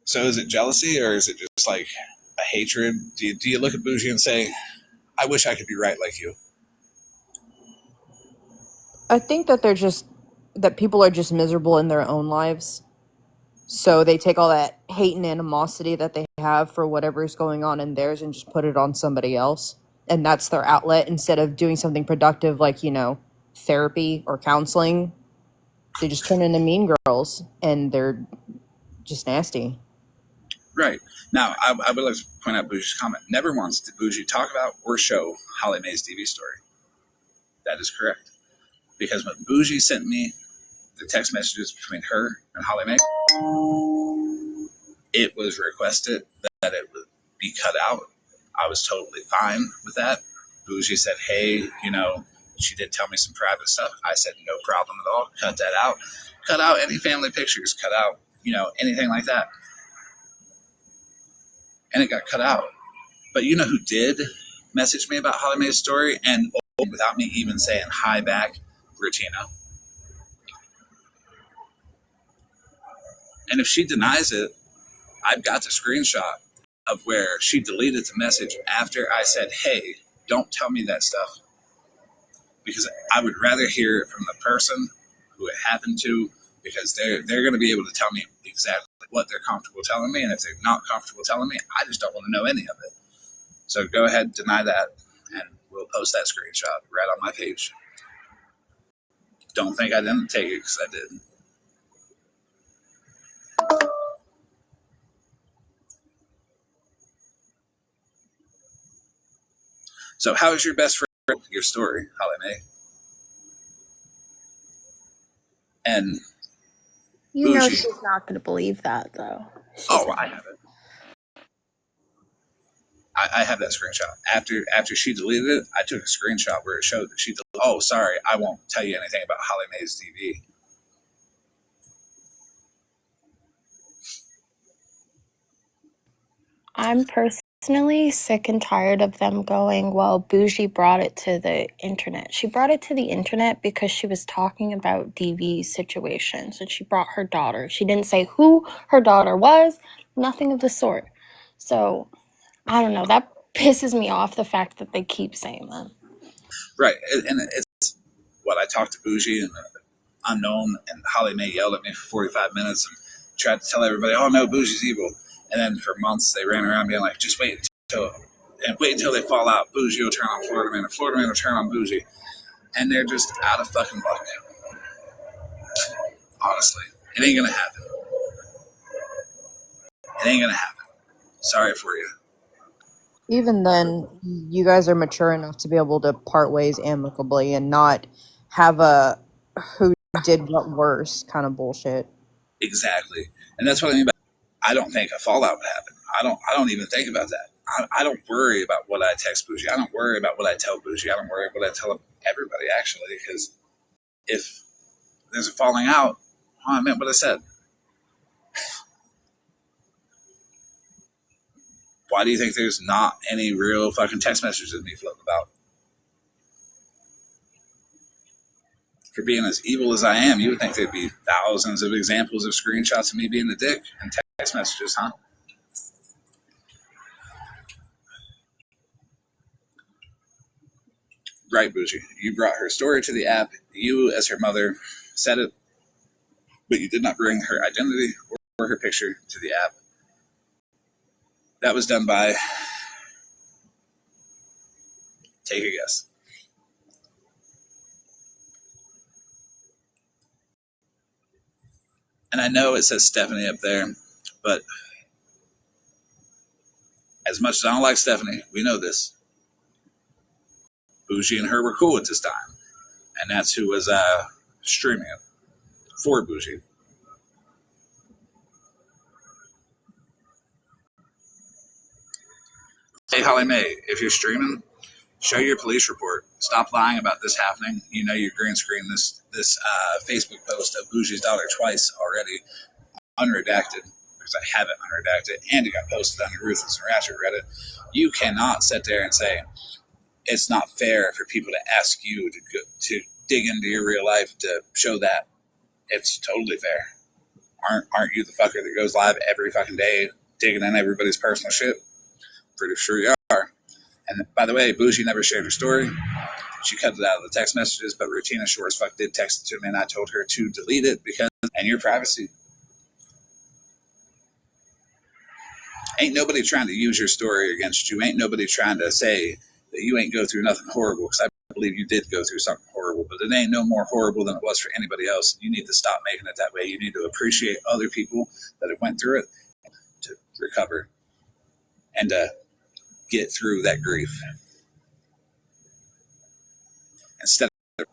Speaker 1: So is it jealousy or is it just like a hatred? Do you look at Bougie and say, I wish I could be right like you?
Speaker 3: I think that that people are just miserable in their own lives. So they take all that hate and animosity that they have for whatever is going on in theirs and just put it on somebody else. And that's their outlet instead of doing something productive like, therapy or counseling. They just turn into mean girls and they're just nasty.
Speaker 1: Right. Now, I would like to point out Bougie's comment. Never once did Bougie talk about or show Holly Mae's DV story. That is correct. Because when Bougie sent me the text messages between her and Holly Mae, it was requested that it would be cut out. I was totally fine with that. Bougie said, hey, she did tell me some private stuff. I said, no problem at all. Cut that out. Cut out any family pictures. Cut out, anything like that. And it got cut out. But you know who did message me about Holly Mae's story and without me even saying hi back? Rutina. And if she denies it, I've got the screenshot of where she deleted the message after I said, hey, don't tell me that stuff. Because I would rather hear it from the person who it happened to, because they're going to be able to tell me exactly what they're comfortable telling me. And if they're not comfortable telling me, I just don't want to know any of it. So go ahead, deny that, and we'll post that screenshot right on my page. Don't think I didn't take it, because I did. So how is your best friend, your story, Holly Mae? And
Speaker 6: You know
Speaker 1: Bougie.
Speaker 6: she's not going to believe that, though.
Speaker 1: I have it. I have that screenshot. After she deleted it, I took a screenshot where it showed that she deleted. Oh, sorry, I won't tell you anything about Holly Mae's TV.
Speaker 6: I'm personally sick and tired of them going, well, Bougie brought it to the internet. She brought it to the internet because she was talking about DV situations, and she brought her daughter. She didn't say who her daughter was, nothing of the sort. So, I don't know. That pisses me off, the fact that they keep saying that.
Speaker 1: Right, and it's what I talked to Bougie and Unknown, and Holly Mae yelled at me for 45 minutes and tried to tell everybody, oh no, Bougie's evil. And then for months they ran around being like, just wait until they fall out. Bougie will turn on Florida Man, and Florida Man will turn on Bougie. And they're just out of fucking luck. Honestly, it ain't gonna happen. It ain't gonna happen. Sorry for you.
Speaker 3: Even then, you guys are mature enough to be able to part ways amicably and not have a who did what worse kind of bullshit.
Speaker 1: Exactly. And that's what I mean by, I don't think a fallout would happen. I don't even think about that. I don't worry about what I text Bougie. I don't worry about what I tell Bougie. I don't worry about what I tell everybody, actually, because if there's a falling out, I meant what I said. Why do you think there's not any real fucking text messages of me floating about? For being as evil as I am, you would think there'd be thousands of examples of screenshots of me being the dick and text messages, huh? Right, Bougie. You brought her story to the app. You, as her mother, said it, but you did not bring her identity or her picture to the app. That was done by, take a guess. And I know it says Stephanie up there, but as much as I don't like Stephanie, we know this. Bougie and her were cool at this time. And that's who was streaming it for Bougie. Hey, Holly Mae, if you're streaming, show your police report. Stop lying about this happening. You know you green screen this Facebook post of Bougie's daughter twice already, unredacted, because I have it unredacted, and it got posted on the Ruthless and Ratchet Reddit. You cannot sit there and say it's not fair for people to ask you to dig into your real life to show that. It's totally fair. Aren't you the fucker that goes live every fucking day digging in everybody's personal shit? Pretty sure you are. And by the way, Bougie never shared her story. She cut it out of the text messages, but Rutina sure as fuck did text it to me, and I told her to delete it because, and your privacy. Ain't nobody trying to use your story against you. Ain't nobody trying to say that you ain't go through nothing horrible, because I believe you did go through something horrible, but it ain't no more horrible than it was for anybody else. You need to stop making it that way. You need to appreciate other people that have went through it to recover and to get through that grief. Instead of,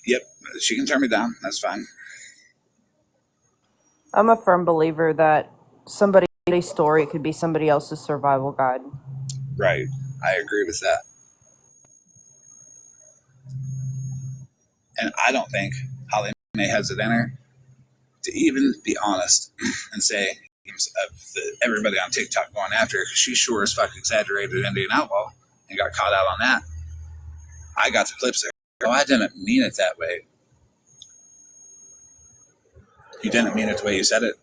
Speaker 1: yep, she can turn me down. That's fine.
Speaker 3: I'm a firm believer that somebody's story could be somebody else's survival guide.
Speaker 1: Right. I agree with that. And I don't think Holly Mae has it in her to even be honest and say, of everybody on TikTok going after her because she sure as fuck exaggerated Indian Outlaw and got caught out on that. I got the clips there. Oh, I didn't mean it that way. You didn't mean it the way you said it.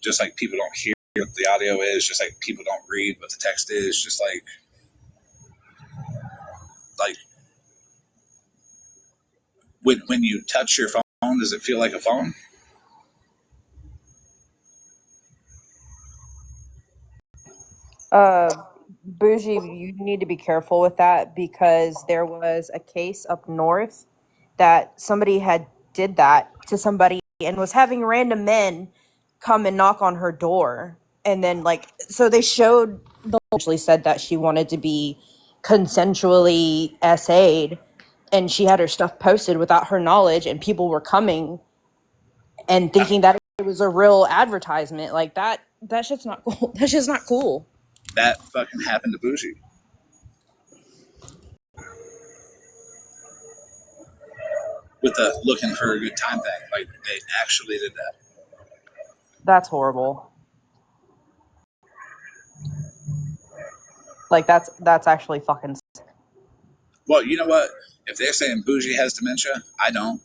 Speaker 1: Just like people don't hear what the audio is, just like people don't read what the text is, just like when you touch your phone, does it feel like a phone?
Speaker 3: Bougie, you need to be careful with that because there was a case up north that somebody had did that to somebody and was having random men come and knock on her door. And then so they showed actually said that she wanted to be consensually SA'd and she had her stuff posted without her knowledge and people were coming and thinking that it was a real advertisement. Like that shit's not cool. That shit's not cool.
Speaker 1: That fucking happened to Bougie. With the looking for a good time thing. Like, they actually did that.
Speaker 3: That's horrible. Like, that's actually fucking sick.
Speaker 1: Well, you know what? If they're saying Bougie has dementia, I don't.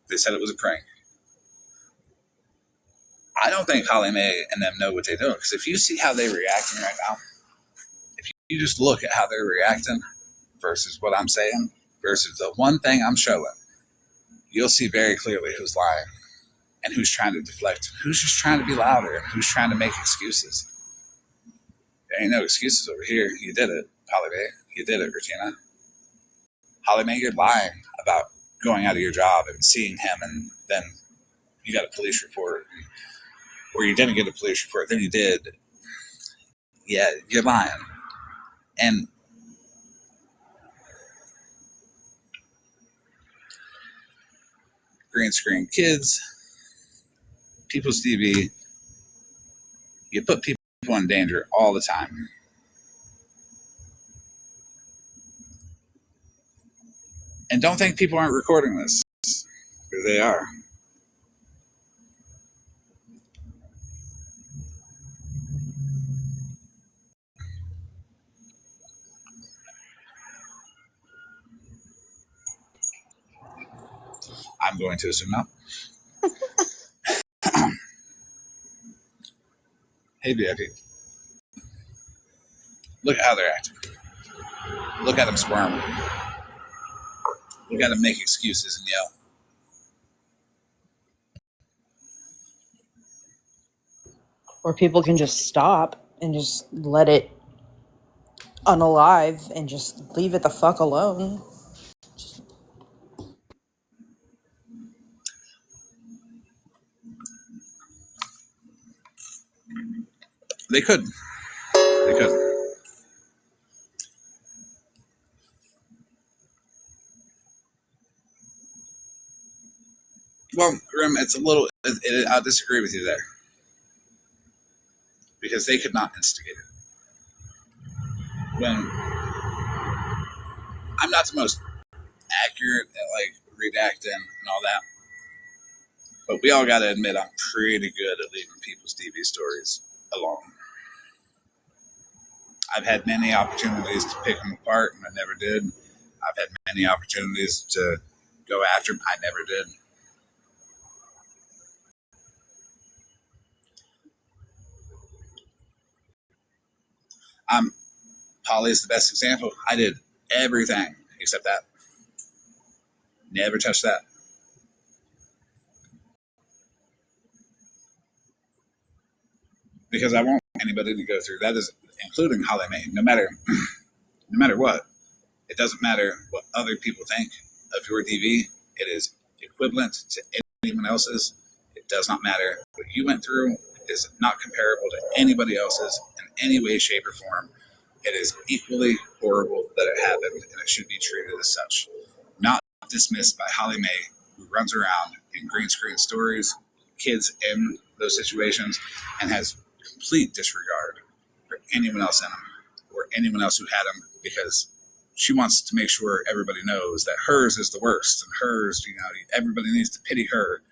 Speaker 1: They said it was a prank. I don't think Holly Mae and them know what they're doing. Because if you see how they're reacting right now, if you just look at how they're reacting versus what I'm saying versus the one thing I'm showing, you'll see very clearly who's lying and who's trying to deflect, who's just trying to be louder, and who's trying to make excuses. There ain't no excuses over here. You did it, Holly Mae. You did it, Regina. Holly Mae, you're lying about going out of your job and seeing him, and then you got a police report, or you didn't get a police report, then you did. Yeah, you're lying. And green screen kids, people's TV, you put people in danger all the time. And don't think people aren't recording this. Here they are. I'm going to assume not. Hey, VIP. Look at how they're acting. Look at them squirm. Look at them make excuses and yell.
Speaker 3: Or people can just stop and just let it unalive and just leave it the fuck alone.
Speaker 1: They could. They could. Well, Rim, it's a little. I'll disagree with you there. Because they could not instigate it. When I'm not the most accurate at redacting and all that, but we all got to admit I'm pretty good at leaving people's TV stories alone. I've had many opportunities to pick them apart, and I never did. I've had many opportunities to go after them. I never did. Polly is the best example. I did everything except that. Never touched that. Because I want anybody to go through that, is including Holly Mae. No matter what, it doesn't matter what other people think of your TV. It is equivalent to anyone else's. It does not matter. What you went through is not comparable to anybody else's in any way, shape, or form. It is equally horrible that it happened, and it should be treated as such. Not dismissed by Holly Mae, who runs around in green screen stories, kids in those situations, and has complete disregard anyone else in them or anyone else who had them, because she wants to make sure everybody knows that hers is the worst, and hers, everybody needs to pity her,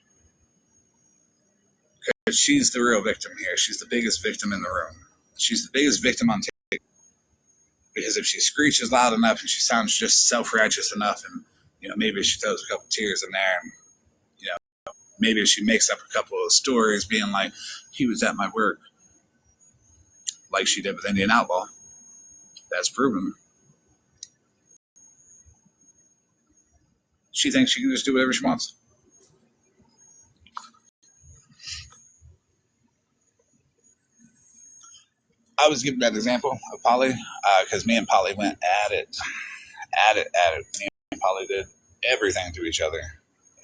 Speaker 1: because she's the real victim here. She's the biggest victim in the room. She's the biggest victim on tape, because if she screeches loud enough and she sounds just self-righteous enough, and maybe she throws a couple tears in there, and maybe she makes up a couple of stories being like, he was at my work, like she did with Indian Outlaw. That's proven. She thinks she can just do whatever she wants. I was giving that example of Polly because me and Polly went at it. Me and Polly did everything to each other,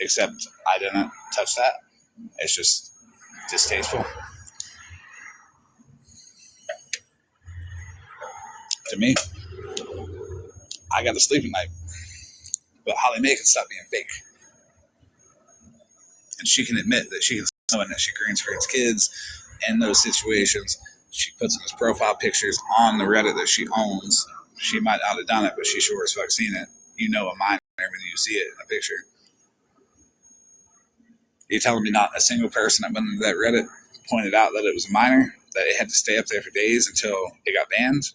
Speaker 1: except I didn't touch that. It's just distasteful to me. I got to sleep at night, but Holly Mae can stop being fake, and she can admit that she can someone that she green screens kids in those situations. She puts those profile pictures on the Reddit that she owns. She might not have done it, but she sure as fuck seen it. A minor when you see it in a picture. You're telling me not a single person that went into that Reddit pointed out that it was a minor, that it had to stay up there for days until it got banned?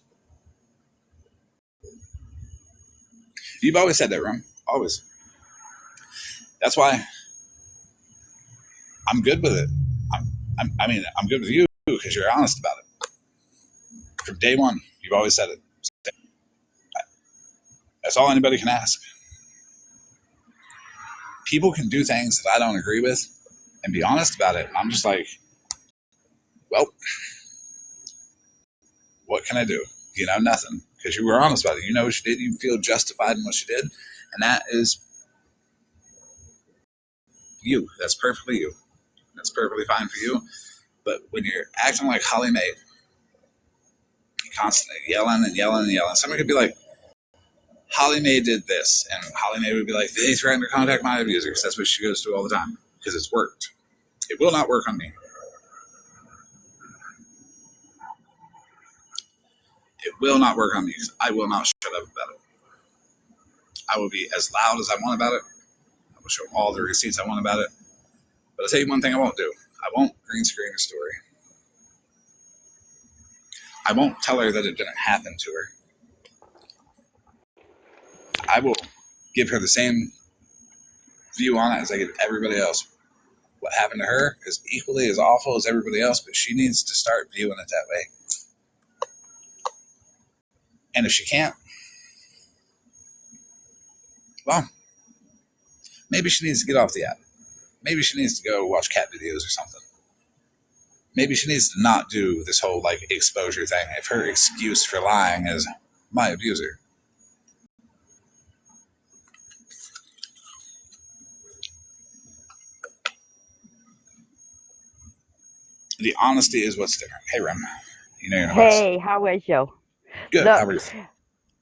Speaker 1: You've always said that, Rum. Always. That's why I'm good with it. I'm good with you because you're honest about it. From day one, you've always said it. That's all anybody can ask. People can do things that I don't agree with and be honest about it. I'm just like, well, what can I do? Nothing. Because you were honest about it. You know what you did. You feel justified in what you did. And that is you. That's perfectly you. That's perfectly fine for you. But when you're acting like Holly Mae, constantly yelling and yelling and yelling, somebody could be like, Holly Mae did this. And Holly Mae would be like, they threatened to contact my abusers. That's what she goes through all the time. Because it's worked. It will not work on me. It will not work on me because I will not shut up about it. I will be as loud as I want about it. I will show all the receipts I want about it. But I'll tell you one thing I won't do. I won't green screen a story. I won't tell her that it didn't happen to her. I will give her the same view on it as I give everybody else. What happened to her is equally as awful as everybody else, but she needs to start viewing it that way. And if she can't, well, maybe she needs to get off the app. Maybe she needs to go watch cat videos or something. Maybe she needs to not do this whole exposure thing if her excuse for lying is my abuser. The honesty is what's different. Hey, Rem. You're the best.
Speaker 7: Hey, how is you?
Speaker 1: Good.
Speaker 7: Look,
Speaker 1: How are you?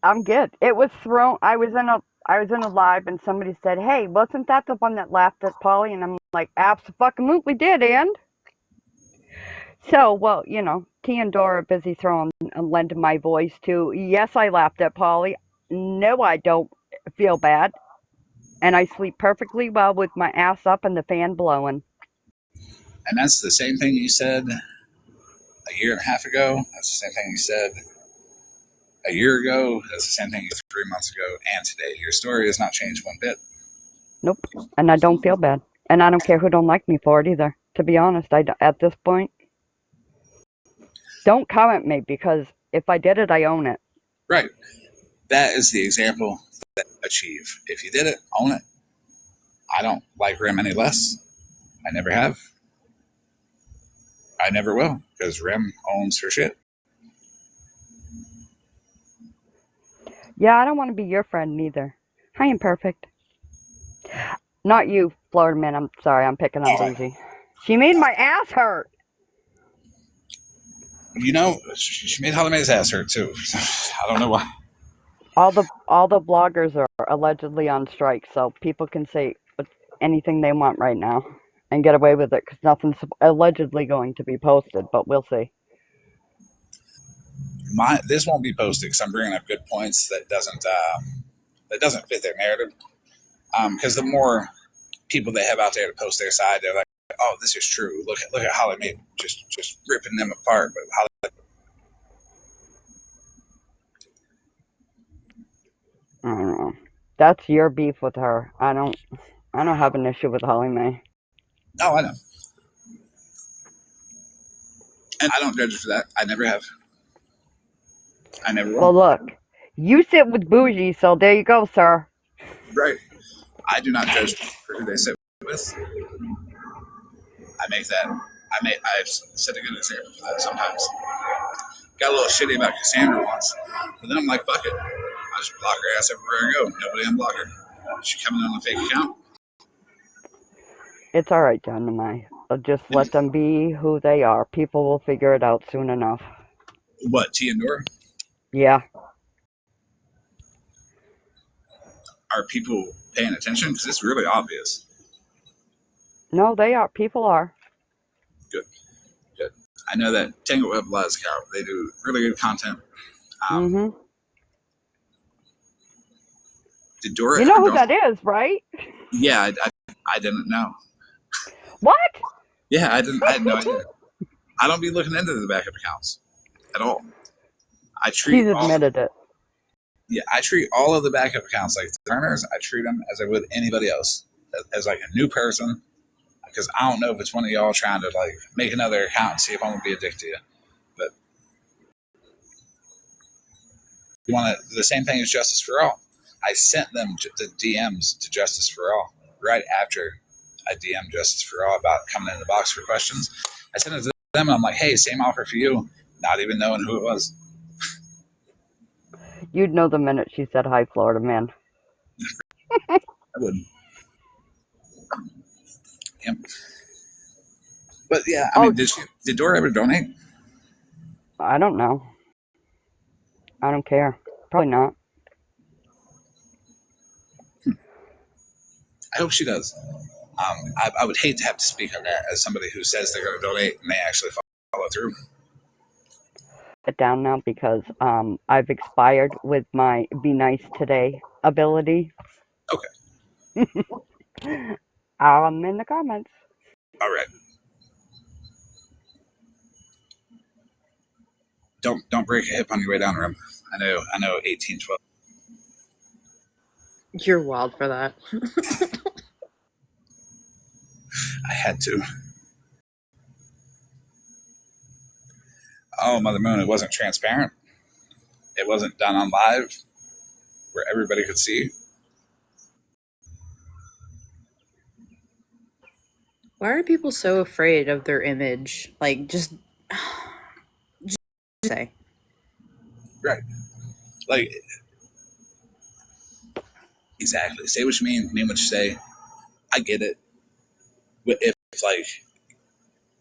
Speaker 7: I'm good. It was thrown. I was in a live, and somebody said, "Hey, wasn't that the one that laughed at Polly?" And I'm like, "Absolutely did." And so, well, T and Dora are busy throwing and lending my voice to. Yes, I laughed at Polly. No, I don't feel bad, and I sleep perfectly well with my ass up and the fan blowing.
Speaker 1: And that's the same thing you said a year and a half ago. That's the same thing you said a year ago. That's the same thing you said 3 months ago and today. Your story has not changed one bit.
Speaker 7: Nope, and I don't feel bad, and I don't care who don't like me for it either. To be honest, at this point, don't comment me because if I did it, I own it.
Speaker 1: Right. That is the example that I achieve. If you did it, own it. I don't like Rem any less. I never have. I never will, because Rem owns her shit.
Speaker 7: Yeah, I don't want to be your friend neither. I am perfect. Not you, Florida man. I'm sorry, I'm picking on Bougie. She made my ass hurt.
Speaker 1: She made Holly Mae's ass hurt too. I don't know why.
Speaker 7: All the bloggers are allegedly on strike, so people can say anything they want right now and get away with it because nothing's allegedly going to be posted, but we'll see.
Speaker 1: This won't be posted because I'm bringing up good points that doesn't fit their narrative. Because the more people they have out there to post their side, they're like, "Oh, this is true. Look at Holly Mae just ripping them apart." But
Speaker 7: I don't know. That's your beef with her. I don't have an issue with Holly Mae.
Speaker 1: no, I know, and I don't judge her for that. I never have. I never will.
Speaker 7: Well, look, you sit with bougie, so there you go, sir.
Speaker 1: Right. I do not judge for who they sit with. I set a good example for that sometimes. Got a little shitty about Cassandra once, but then I'm like, fuck it. I just block her ass everywhere I go. Nobody unblock her. She coming on a fake account.
Speaker 7: It's all right, Dynamite. Just let them be who they are. People will figure it out soon enough.
Speaker 1: What, T and Dora?
Speaker 7: Yeah.
Speaker 1: Are people paying attention? Because it's really obvious.
Speaker 7: No, they are. People are.
Speaker 1: Good. I know that Tangle Web Lies account, they do really good content. Did Dora?
Speaker 7: You know who that is, right?
Speaker 1: Yeah, I didn't know.
Speaker 7: What?
Speaker 1: Yeah, I had no idea. I don't be looking into the backup accounts at all.
Speaker 7: He's admitted it.
Speaker 1: Yeah, I treat all of the backup accounts like earners. I treat them as I would anybody else, as like a new person. Because I don't know if it's one of y'all trying to like make another account and see if I'm gonna be addicted to you. But you want the same thing as Justice for All. I sent them the DMs to Justice for All right after I DM'd Justice for All about coming in the box for questions. I sent it to them and I'm like, hey, same offer for you, not even knowing who it was.
Speaker 7: You'd know the minute she said hi, Florida man.
Speaker 1: I wouldn't. Yeah. But yeah, I mean, did Dora ever donate?
Speaker 7: I don't know. I don't care. Probably not.
Speaker 1: I hope she does. I would hate to have to speak on that as somebody who says they're going to donate and they actually follow through.
Speaker 7: It down now because I've expired with my Be Nice Today ability.
Speaker 1: Okay.
Speaker 7: I'm in the comments.
Speaker 1: All right. Don't break a hip on your way down, Rim. I know 1812.
Speaker 3: You're wild for that.
Speaker 1: I had to. Oh, Mother Moon, it wasn't transparent. It wasn't done on live where everybody could see.
Speaker 3: Why are people so afraid of their image? Like, just say.
Speaker 1: Right. Like, exactly. Say what you mean what you say. I get it. But if like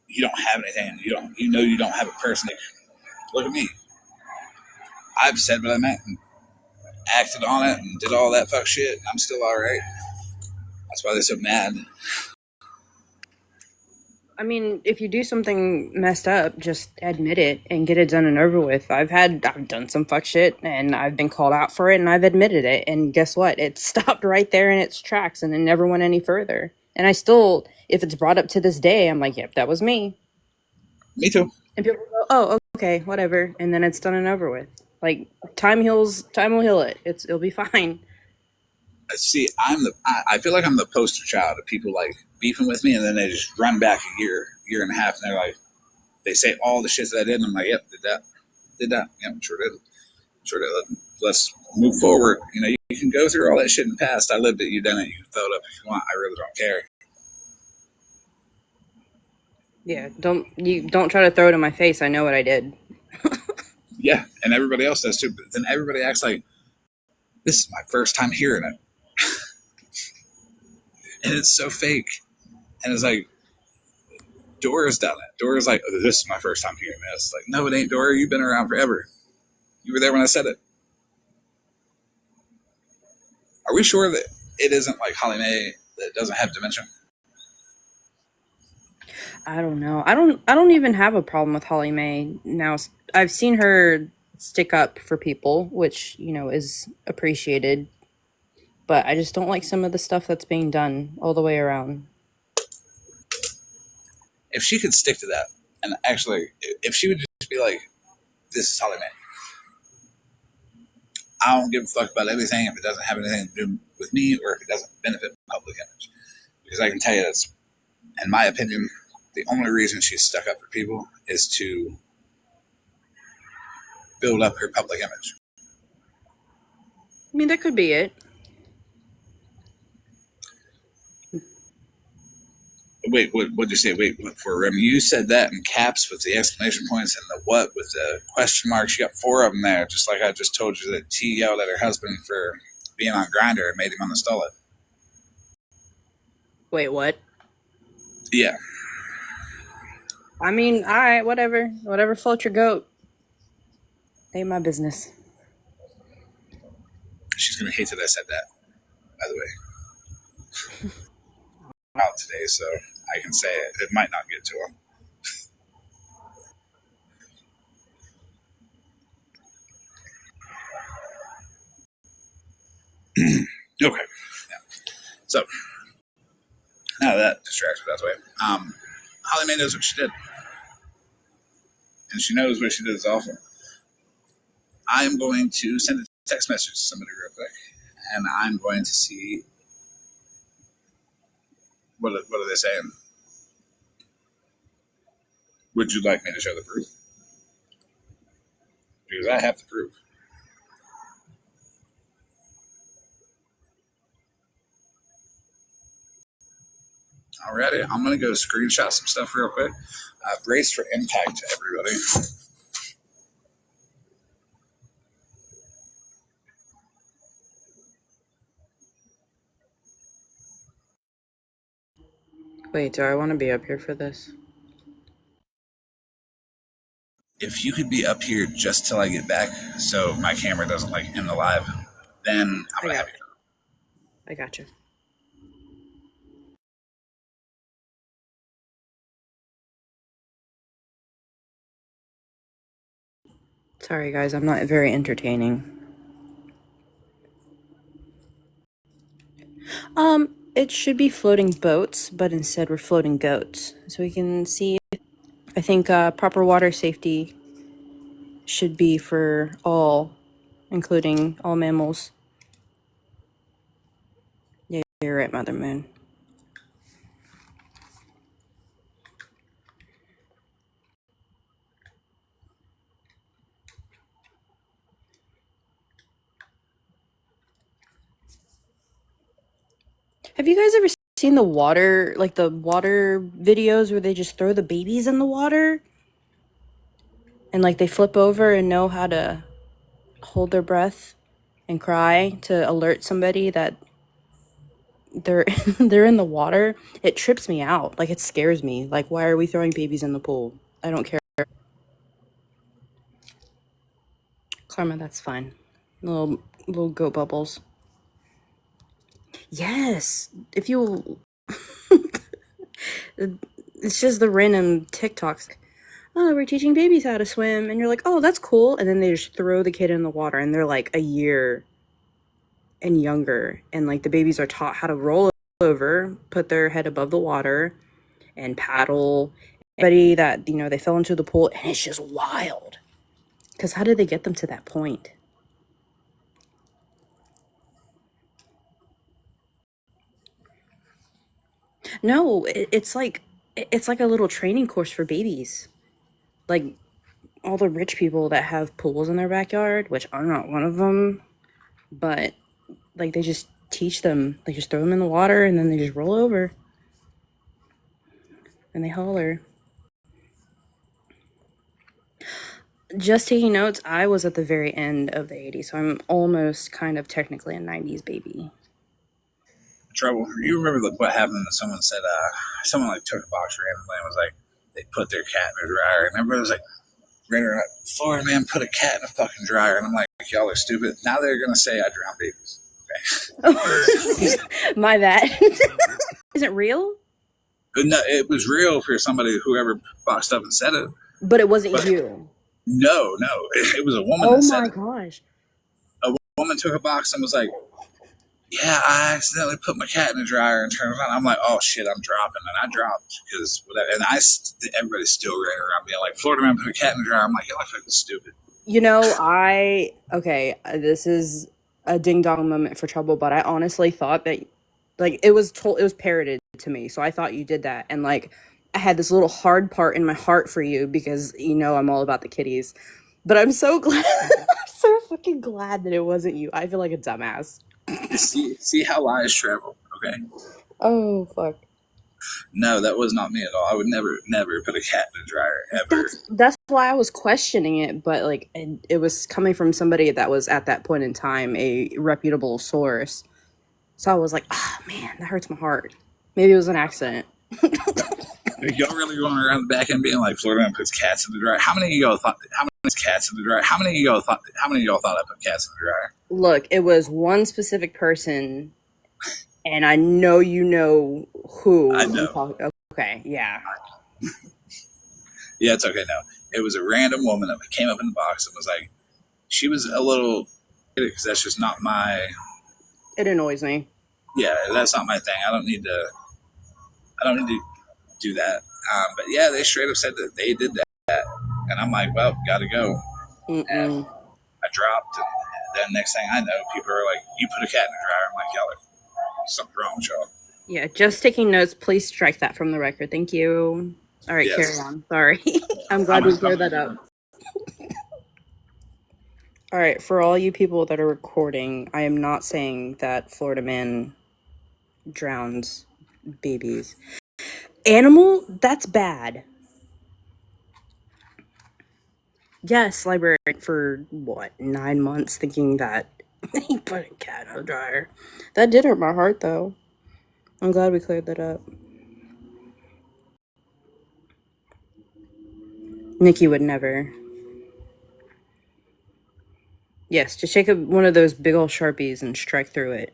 Speaker 1: you don't have anything, you don't have a person. Like, look at me. I've said what I meant and acted on it and did all that fuck shit. And I'm still all right. That's why they're so mad.
Speaker 3: I mean, if you do something messed up, just admit it and get it done and over with. I've done some fuck shit and I've been called out for it and I've admitted it. And guess what? It stopped right there in its tracks and it never went any further. And I still, if it's brought up to this day, I'm like, yep, that was me.
Speaker 1: Me too.
Speaker 3: And people go, oh, okay, whatever. And then it's done and over with. Like, time will heal it. It'll be fine.
Speaker 1: See, I feel like I'm the poster child of people like beefing with me, and then they just run back a year and a half, and they're like, they say all the shit that I did, and I'm like, yep, did that, yep, sure did. Let's move forward. You know, you can go through all that shit in the past. I lived it, you done it, you can fill it up if you want. I really don't care.
Speaker 3: Yeah, don't try to throw it in my face. I know what I did.
Speaker 1: Yeah, and everybody else does too. But then everybody acts like this is my first time hearing it. And it's so fake. And it's like, Dora's done it. Dora's like, oh, this is my first time hearing this. Like, no, it ain't, Dora. You've been around forever. You were there when I said it. Are we sure that it isn't like Holly Mae that doesn't have dementia?
Speaker 3: I don't know. I don't even have a problem with Holly Mae now. I've seen her
Speaker 8: stick up for people, which, you know, is appreciated. But I just don't like some of the stuff that's being done all the way around.
Speaker 1: If she could stick to that, and actually, if she would just be like, this is Holly Mae. I don't give a fuck about anything if it doesn't have anything to do with me or if it doesn't benefit public image. Because I can tell you that's, in my opinion, the only reason she's stuck up for people is to build up her public image.
Speaker 8: I mean, that could be it.
Speaker 1: Wait, what'd you say? Wait, for you said that in caps with the exclamation points and the what with the question marks. You got 4 of them there, just like I just told you that T yelled at her husband for being on Grindr and made him uninstall it.
Speaker 8: Wait, what?
Speaker 1: Yeah.
Speaker 8: I mean, all right, whatever. Whatever floats your goat. Ain't my business.
Speaker 1: She's going to hate that I said that, by the way. Out today, so I can say it. It might not get to him. Okay. Yeah. So, now that distracted that way. Holly Mae knows what she did. And she knows what she did is awful. I'm going to send a text message to somebody real quick. And I'm going to see what are they saying. Would you like me to show the proof? Because I have the proof. Alrighty, I'm going to go screenshot some stuff real quick. Brace for impact to everybody.
Speaker 8: Wait, do I want to be up here for this?
Speaker 1: If you could be up here just till I get back so my camera doesn't like end the live, then I'm going to have you.
Speaker 8: I got you. Sorry, guys, I'm not very entertaining. It should be floating boats, but instead we're floating goats. So we can see, I think proper water safety should be for all, including all mammals. Yeah, you're right, Mother Moon. Have you guys ever seen the water videos where they just throw the babies in the water? And like they flip over and know how to hold their breath and cry to alert somebody that they're they're in the water. It trips me out. Like it scares me. Like why are we throwing babies in the pool? I don't care. Karma, that's fine. Little goat bubbles. Yes. If you it's just the random TikToks. Oh, we're teaching babies how to swim, and you're like, oh, that's cool. And then they just throw the kid in the water, and they're like a year and younger, and like the babies are taught how to roll over, put their head above the water, and paddle. Everybody that they fell into the pool, and it's just wild. Because how did they get them to that point? No, it's like a little training course for babies. Like all the rich people that have pools in their backyard, which I'm not one of them, but like they just teach them. They just throw them in the water and then they just roll over and they holler. Just taking notes, I was at the very end of the 80s, so I'm almost kind of technically a 90s baby.
Speaker 1: Trouble. You remember what happened when someone said, someone like took a box randomly and was like, they put their cat in a dryer, and everybody was like, Florida man put a cat in a fucking dryer, and I'm like, y'all are stupid. Now they're gonna say I drown babies.
Speaker 8: Okay. My bad. Is it real?
Speaker 1: No, it was real for somebody whoever boxed up and said it.
Speaker 8: But it wasn't you.
Speaker 1: No, it was a woman
Speaker 8: Oh
Speaker 1: that said
Speaker 8: my
Speaker 1: it.
Speaker 8: gosh.
Speaker 1: A woman took a box and was like, "Yeah, I accidentally put my cat in the dryer and turned it on." I'm like, "Oh shit, I'm dropping," and I dropped because whatever. And everybody still ran around being like, "Florida man put a cat in the dryer." I'm like, "Y'all are fucking stupid."
Speaker 8: You know, this is a ding dong moment for trouble, but I honestly thought that, like, it was parroted to me, so I thought you did that, and like, I had this little hard part in my heart for you because I'm all about the kitties, but I'm so glad, I'm so fucking glad that it wasn't you. I feel like a dumbass.
Speaker 1: See how lies travel. Okay,
Speaker 8: Oh fuck.
Speaker 1: no, that was not me at all. I would never put a cat in the dryer ever.
Speaker 8: That's why I was questioning it, but like it was coming from somebody that was at that point in time a reputable source. So I was like, oh man, that hurts my heart. Maybe it was an accident.
Speaker 1: Y'all really going around the back end being like, "Florida man puts cats in the dryer." How many of y'all thought? How many cats in the dryer? How many of y'all thought? How many of y'all thought I put cats in the dryer?
Speaker 8: Look, it was one specific person, and I know you know who.
Speaker 1: I know.
Speaker 8: Okay, yeah.
Speaker 1: Yeah, it's okay. No, it was a random woman that came up in the box and was like, she was a little, because that's just not my.
Speaker 8: It annoys me.
Speaker 1: Yeah, that's not my thing. I don't need to. I don't need to do that. But yeah, they straight up said that they did that, and I'm like, well, gotta go. And I dropped, and then next thing I know, people are like, "You put a cat in the dryer." I'm like, "Y'all are something wrong with y'all."
Speaker 8: Yeah, just taking notes. Please strike that from the record. Thank you. All right,
Speaker 1: Yes.
Speaker 8: carry on. Sorry. I'm glad we cleared that up. All right, for all you people that are recording, I am not saying that Florida man drowns babies. Animal? That's bad. Yes, librarian for what, 9 months thinking that he put a cat in a dryer. That did hurt my heart though. I'm glad we cleared that up. Nikki would never. Yes, just take one of those big old Sharpies and strike through it.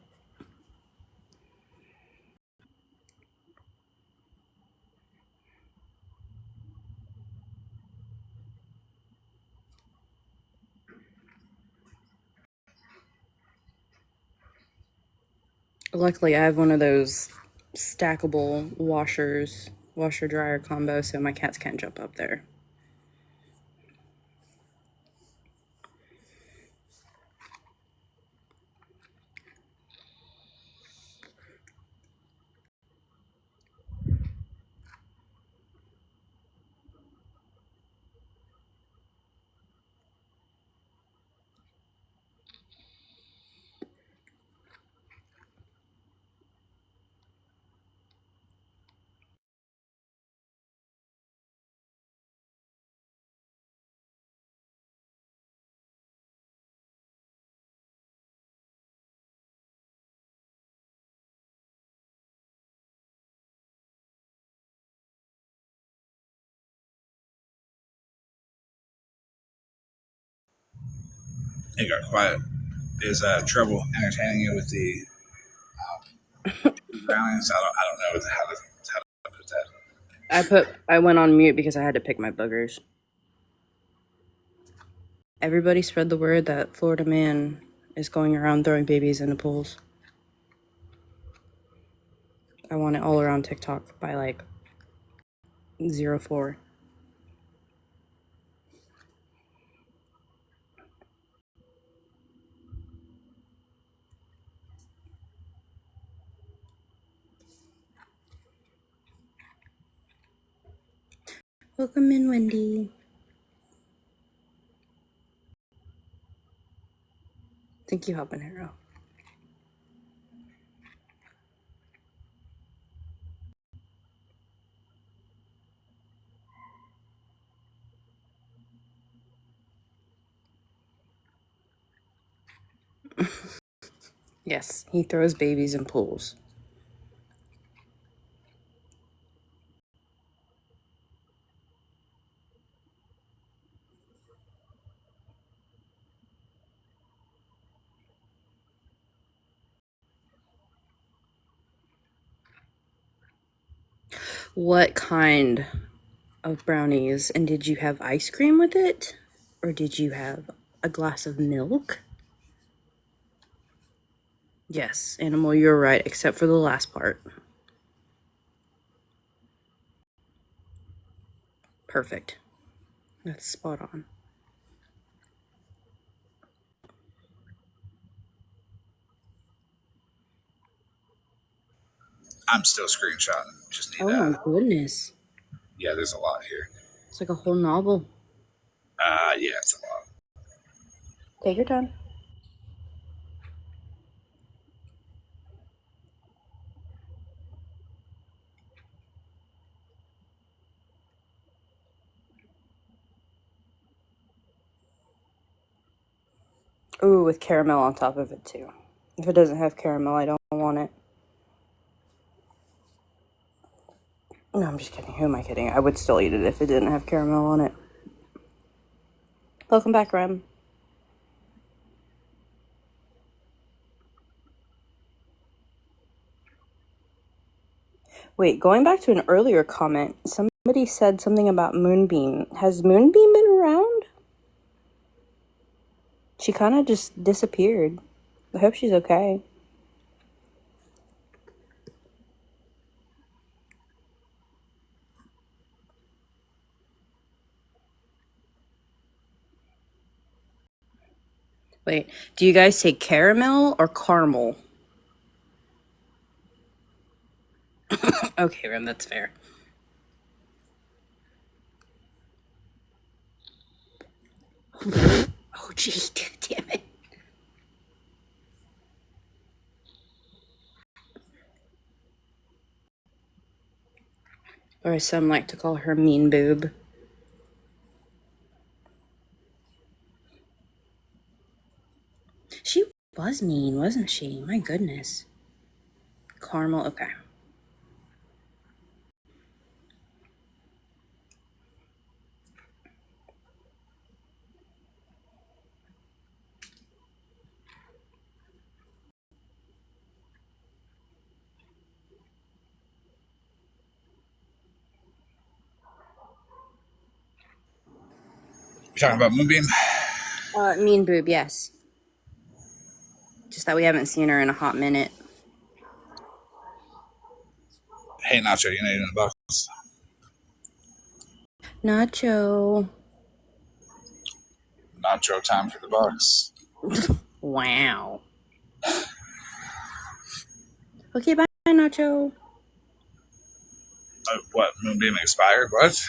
Speaker 8: Luckily, I have one of those stackable washer dryer combo, so my cats can't jump up there.
Speaker 1: It got quiet. Is trouble entertaining you with the drownings? I don't know how to put that.
Speaker 8: I went on mute because I had to pick my boogers. Everybody spread the word that Florida man is going around throwing babies into pools. I want it all around TikTok by like 04. Welcome in, Wendy. Thank you, Habanero. Yes, he throws babies in pools. What kind of brownies? And did you have ice cream with it? Or did you have a glass of milk? Yes, animal, you're right, except for the last part. Perfect. That's spot on.
Speaker 1: I'm still screenshotting. Just need
Speaker 8: Oh my goodness.
Speaker 1: yeah, there's a lot here.
Speaker 8: It's like a whole novel.
Speaker 1: Yeah, it's a lot.
Speaker 8: Take your time. Ooh, with caramel on top of it too. If it doesn't have caramel, I don't want it. No, I'm just kidding. Who am I kidding? I would still eat it if it didn't have caramel on it. Welcome back, Rem. Wait, going back to an earlier comment, somebody said something about Moonbeam. Has Moonbeam been around? She kind of just disappeared. I hope she's okay. Wait, do you guys say caramel or caramel? Okay, Rem, that's fair. Oh, gee, damn it. Or as some like to call her, mean boob. She was mean, wasn't she? My goodness. Caramel, okay.
Speaker 1: You talking about Moonbeam?
Speaker 8: Mean boob, yes. Just that we haven't seen her in a hot minute.
Speaker 1: Hey, Nacho, you need in the box.
Speaker 8: Nacho.
Speaker 1: Nacho time for the box.
Speaker 8: Wow. Okay, bye, Nacho.
Speaker 1: What? Moonbeam expired? What?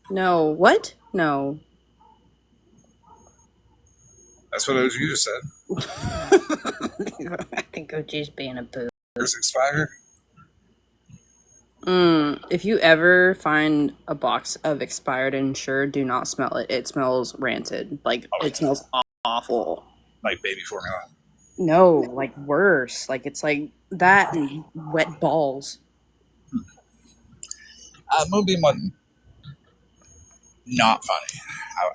Speaker 8: No, what? No.
Speaker 1: That's what you just said.
Speaker 8: I think OG's being a boo.
Speaker 1: Yours expired?
Speaker 8: If you ever find a box of expired Ensure, do not smell it. It smells rancid. Like, it smells awful.
Speaker 1: Like baby formula?
Speaker 8: No, like worse. Like, it's like that and wet balls.
Speaker 1: Moonbeam wasn't not funny.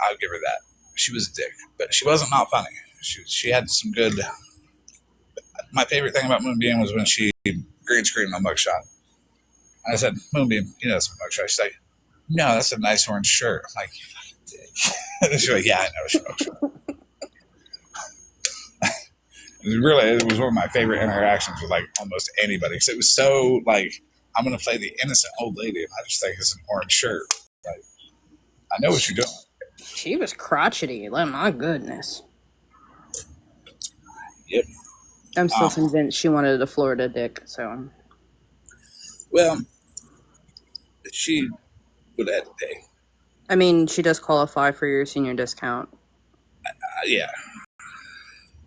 Speaker 1: I'll give her that. She was a dick, but she wasn't not funny. She had some good. My favorite thing about Moonbeam was when she green screened my mugshot. I said, Moonbeam, you know it's my mugshot. She's like, no, that's a nice orange shirt. I'm like, you fucking dick. She's like, yeah, I know it's your mugshot. It was one of my favorite interactions with like almost anybody because it was so like I'm gonna play the innocent old lady and I just think it's an orange shirt. Like, I know what you're doing.
Speaker 8: She was crotchety. Like, my goodness.
Speaker 1: Yep.
Speaker 8: I'm still convinced she wanted a Florida dick, so.
Speaker 1: Well, she would have had to pay.
Speaker 8: I mean, she does qualify for your senior discount.
Speaker 1: Yeah.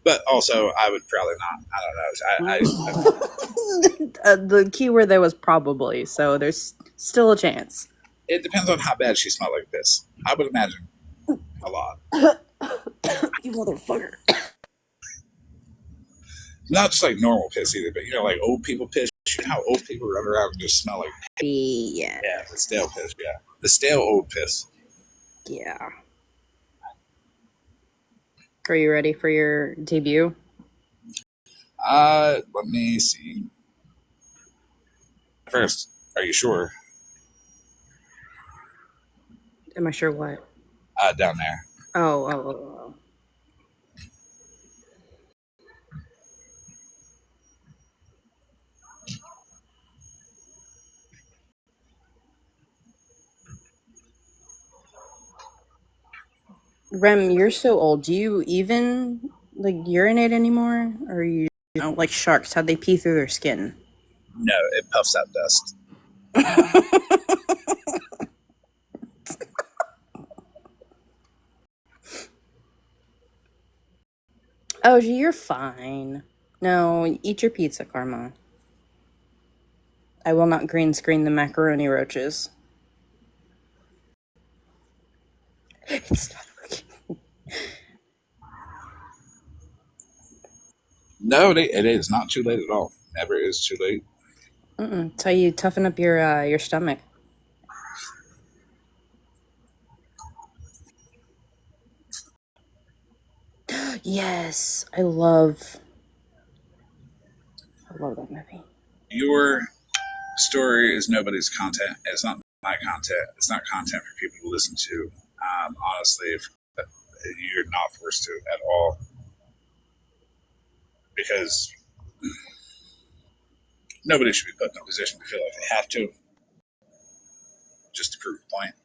Speaker 1: But also, I would probably not. I don't know.
Speaker 8: The key word there was probably, so there's still a chance.
Speaker 1: It depends on how bad she smelled like this. I would imagine a lot.
Speaker 8: You motherfucker.
Speaker 1: Not just like normal piss either, but you know, like old people piss. You know how old people run around and just smell like
Speaker 8: Yeah.
Speaker 1: yeah, the stale piss. Yeah, the stale old piss.
Speaker 8: Yeah. Are you ready for your debut?
Speaker 1: Let me see. First, are you sure?
Speaker 8: Am I sure what?
Speaker 1: Down there.
Speaker 8: Oh. Rem, you're so old. Do you even like urinate anymore, or you know like sharks? How they pee through their skin?
Speaker 1: No, it puffs out dust.
Speaker 8: Oh, you're fine. No, eat your pizza, Karma. I will not green screen the macaroni roaches. It's not working.
Speaker 1: No, it is not too late at all. Never is too late.
Speaker 8: It's how you toughen up your stomach. Yes, I love that movie.
Speaker 1: Your story is nobody's content. It's not my content. It's not content for people to listen to. Honestly, if you're not forced to at all, because nobody should be put in a position to feel like they have to just to prove a point.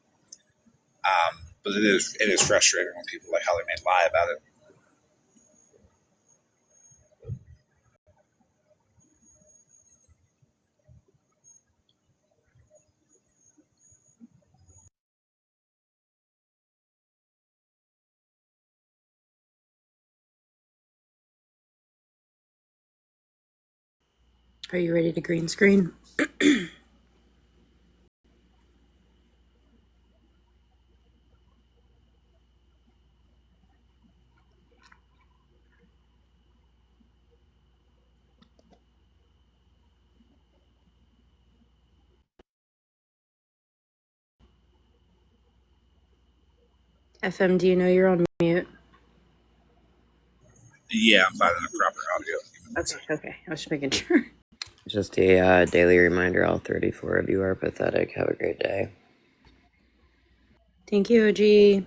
Speaker 1: But it is frustrating when people like how they may lie about it.
Speaker 8: Are you ready to green screen? FM, do you know you're on mute?
Speaker 1: Yeah, I'm finding the proper audio.
Speaker 8: Okay. I was just making sure.
Speaker 2: Just a daily reminder, all 34 of you are pathetic. Have a great day.
Speaker 8: Thank you, OG.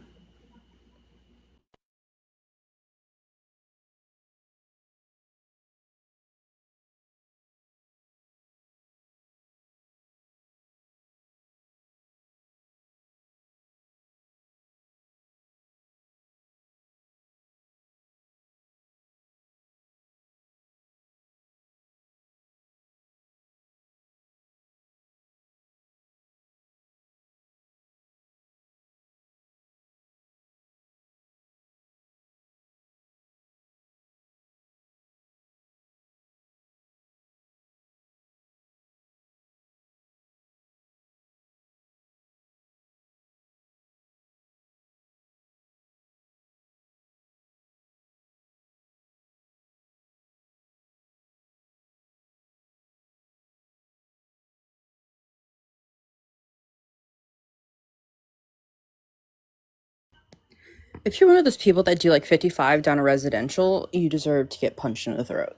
Speaker 8: If you're one of those people that do like 55 down a residential, you deserve to get punched in the throat.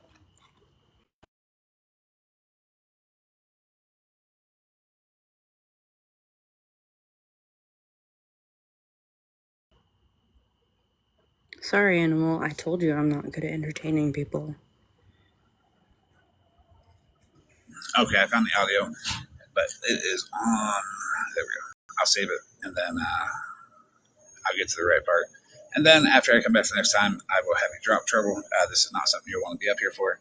Speaker 8: Sorry, animal. I told you I'm not good at entertaining people.
Speaker 1: Okay, I found the audio, but it is on. There we go. I'll save it, and then I'll get to the right part. And then after I come back the next time, I will have you drop trouble. This is not something you want to be up here for.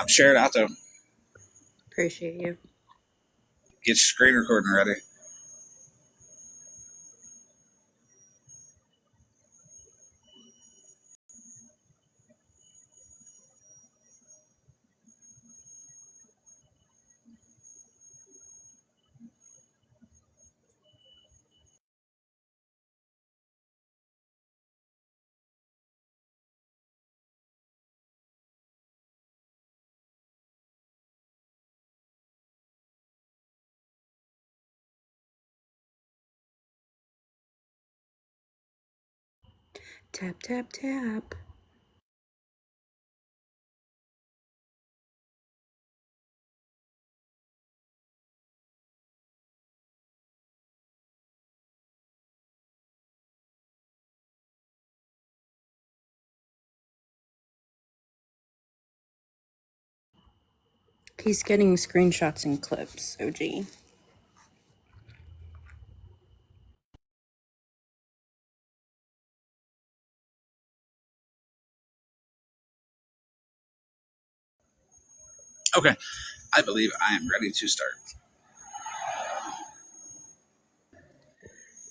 Speaker 1: Share it out though.
Speaker 8: Appreciate you.
Speaker 1: Get your screen recording ready.
Speaker 8: Tap, tap, tap. He's getting screenshots and clips, OG.
Speaker 1: Okay, I believe I am ready to start.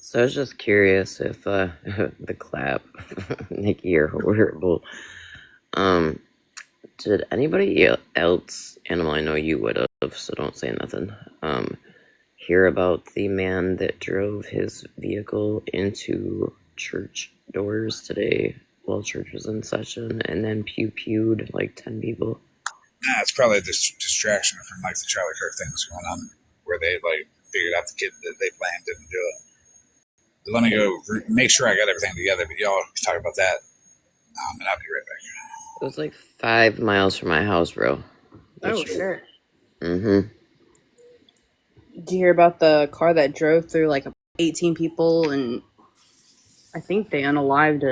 Speaker 9: So I was just curious if the clap, Nikki, you're horrible. Did anybody else, Animal, I know you would have, so don't say nothing, hear about the man that drove his vehicle into church doors today while church was in session and then pew-pewed like 10 people?
Speaker 1: Nah, it's probably a distraction from like the Charlie Kirk thing that's going on, where they like figured out the kid that they planned didn't do it. Let me go make sure I got everything together, but y'all can talk about that, and I'll be right back.
Speaker 9: It was like 5 miles from my house, bro.
Speaker 8: Oh, shit.
Speaker 9: Mm-hmm.
Speaker 8: Did you hear about the car that drove through like 18 people, and I think they unalived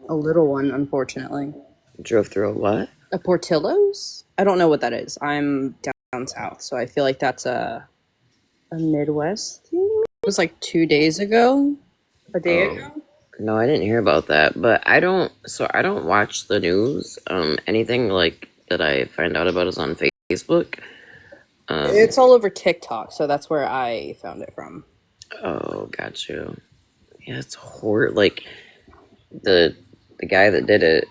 Speaker 8: a little one, unfortunately.
Speaker 9: Drove through a what?
Speaker 8: A Portillo's? I don't know what that is. I'm down south, so I feel like that's a Midwest thing. It was like 2 days ago, a day ago.
Speaker 9: No, I didn't hear about that, but I don't watch the news. Anything like that I find out about is on Facebook.
Speaker 8: It's all over TikTok, so that's where I found it from.
Speaker 9: Oh, got you. Yeah, it's horrible. Like the guy that did it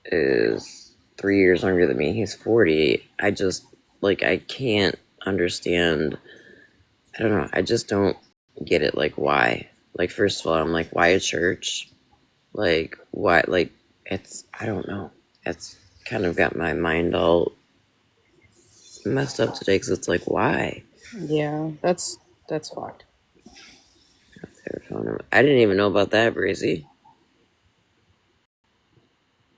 Speaker 9: is 3 years younger than me. He's 40. I just I can't understand. I don't know. I just don't get it. Like, why? Like, first of all, I'm like, why a church? Like, why? Like, I don't know. It's kind of got my mind all messed up today because it's like, why?
Speaker 8: Yeah, that's fucked.
Speaker 9: I didn't even know about that, Brazy.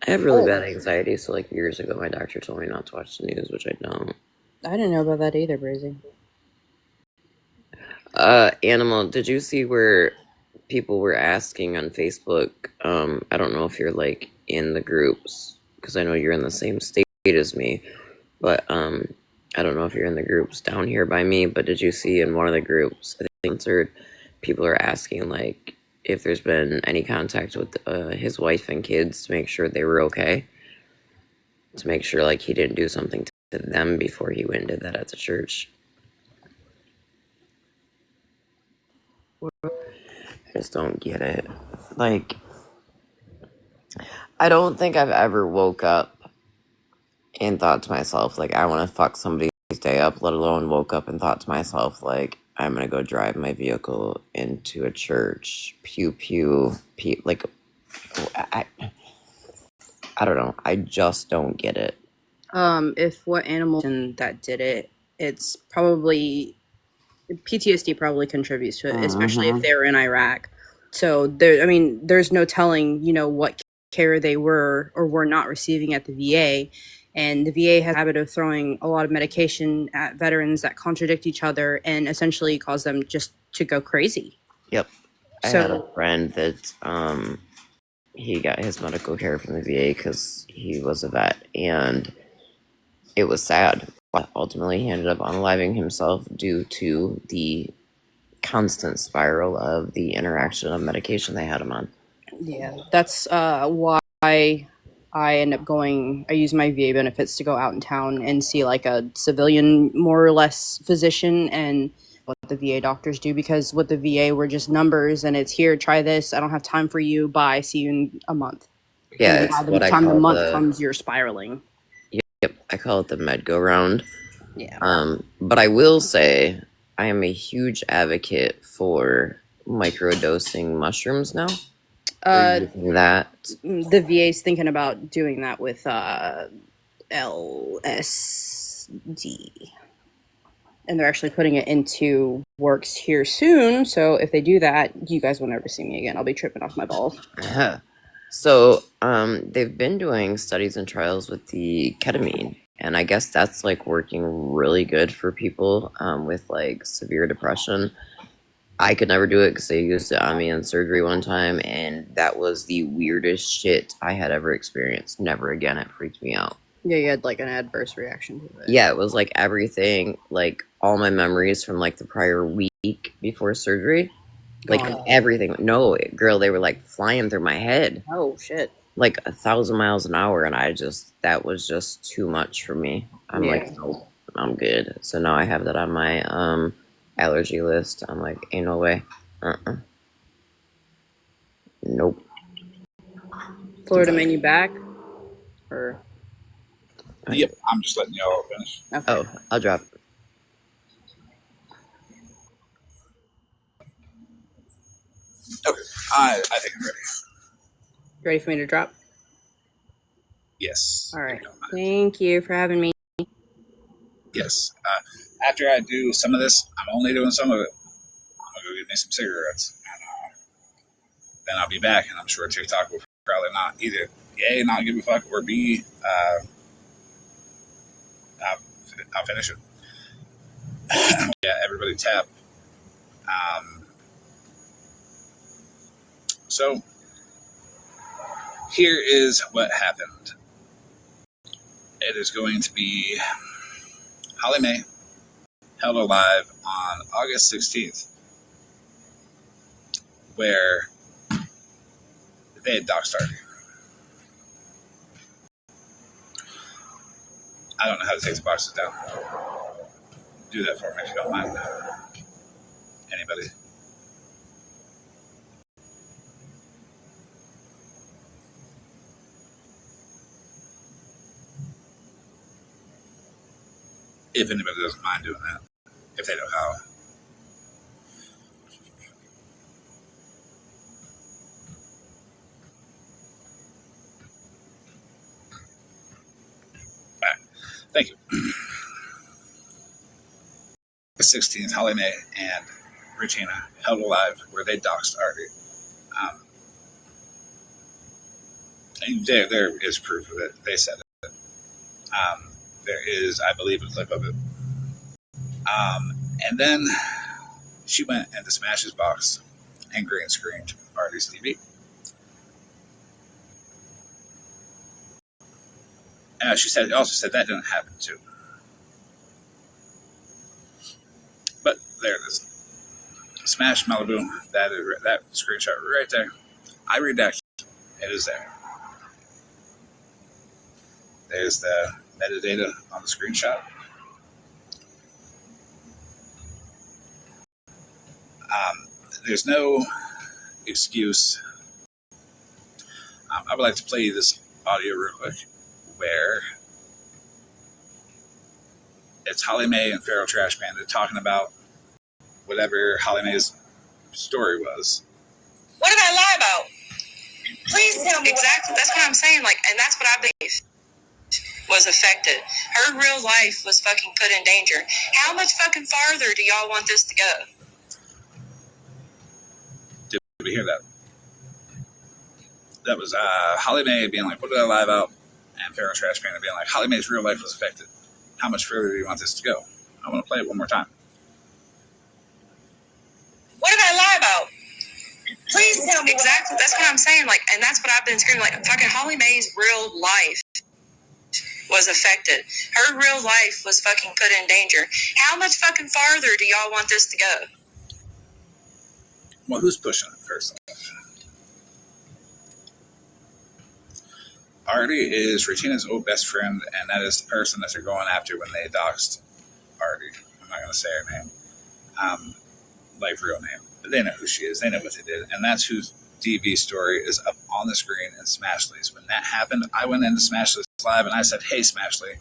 Speaker 9: I have really bad anxiety, so like years ago, my doctor told me not to watch the news, which I don't.
Speaker 8: I didn't know about that either, Brazy.
Speaker 9: Animal, did you see where people were asking on Facebook? I don't know if you're like in the groups because I know you're in the same state as me, but I don't know if you're in the groups down here by me. But did you see in one of the groups? I think third, people are asking like if there's been any contact with his wife and kids to make sure they were okay, to make sure like he didn't do something to them before he went and did that at the church. I just don't get it. Like, I don't think I've ever woke up and thought to myself, like, I want to fuck somebody's day up, let alone woke up and thought to myself, like, I'm going to go drive my vehicle into a church. Pew, pew, pew. Like, I don't know. I just don't get it.
Speaker 8: If what animal that did it, it's probably PTSD probably contributes to it, especially if they were in Iraq. So there's no telling, what care they were or were not receiving at the VA. And the VA has a habit of throwing a lot of medication at veterans that contradict each other and essentially cause them just to go crazy.
Speaker 9: Yep. I had a friend that he got his medical care from the VA because he was a vet, and it was sad. Ultimately, he ended up unaliving himself due to the constant spiral of the interaction of medication they had him on.
Speaker 8: Yeah, that's why I end up going. I use my VA benefits to go out in town and see like a civilian, more or less, physician and what the VA doctors do, because with the VA we're just numbers and it's here, try this. I don't have time for you. Bye. See you in a month.
Speaker 9: Yeah,
Speaker 8: and
Speaker 9: it's
Speaker 8: by
Speaker 9: what
Speaker 8: the
Speaker 9: I
Speaker 8: time
Speaker 9: call
Speaker 8: the month comes, you're spiraling.
Speaker 9: Yep, I call it the med go round.
Speaker 8: Yeah.
Speaker 9: But I will say I am a huge advocate for microdosing mushrooms now. That
Speaker 8: the VA's thinking about doing that with LSD, and they're actually putting it into works here soon. So if they do that, you guys will never see me again. I'll be tripping off my balls.
Speaker 9: So they've been doing studies and trials with the ketamine, and I guess that's like working really good for people with like severe depression. I could never do it because they used it on me in surgery one time, and that was the weirdest shit I had ever experienced. Never again. It freaked me out.
Speaker 8: Yeah, you had like an adverse reaction to it.
Speaker 9: Yeah, it was like everything, like all my memories from like the prior week before surgery, like
Speaker 8: Gone.
Speaker 9: everything. No, girl, they were like flying through my head,
Speaker 8: Oh shit.
Speaker 9: like 1,000 miles an hour, and that was just too much for me. I'm like,
Speaker 8: Yeah.
Speaker 9: nope, I'm good. So now I have that on my allergy list. I'm like, ain't no way. Nope.
Speaker 8: Florida menu back? Or
Speaker 1: Yep, I'm just letting y'all finish.
Speaker 8: okay.
Speaker 9: Oh, I'll drop.
Speaker 1: Okay, I think I'm ready.
Speaker 8: You ready for me to drop?
Speaker 1: Yes.
Speaker 8: All
Speaker 1: if
Speaker 8: right.
Speaker 1: you don't mind.
Speaker 8: Thank you for having me.
Speaker 1: Yes. After I do some of this, I'm only doing some of it. I'm gonna go get me some cigarettes, and then I'll be back. And I'm sure TikTok will probably not either A, not give a fuck, or B, I'll finish it. Yeah, everybody tap. So here is what happened. It is going to be Holly Mae held alive on August 16th, where they had doc started. I don't know how to take the boxes down. Do that for me if you don't mind. Anybody? If anybody doesn't mind doing that. If they know how. Right. Thank you. The 16th, Holly Mae and Regina held alive where they doxed Artie. There is proof of it. They said it. There is, I believe, a clip of it. And then she went into Smash's box and green screened Artie's TV. She also said that didn't happen too. But there it is. Smash Malibu. That screenshot right there. I redacted. It is there. There's the metadata on the screenshot. There's no excuse. I would like to play you this audio real quick where it's Holly Mae and Feral Trash Panda talking about whatever Holly Mae's story was.
Speaker 10: What did I lie about? Please tell me. Exactly. That's what I'm saying. Like, and that's what I believe was affected. Her real life was fucking put in danger. How much fucking farther do y'all want this to go?
Speaker 1: Did we hear that? That was Holly Mae being like, what did I lie about? And Feral Trash Panda being like, Holly Mae's real life was affected. How much further do you want this to go? I want to play it one more time.
Speaker 10: What did I lie about? Please tell me. Exactly. That's what I'm saying. Like, and that's what I've been screaming. Like, fucking Holly Mae's real life was affected. Her real life was fucking put in danger. How much fucking farther do y'all want this to go?
Speaker 1: Well, who's pushing it first? Artie is Regina's old best friend, and that is the person that they're going after when they doxed Artie. I'm not going to say her name, like real name. But they know who she is. They know what they did. And that's whose DV story is up on the screen in Smashley's. When that happened, I went into Smashley's Live and I said, hey, Smashley,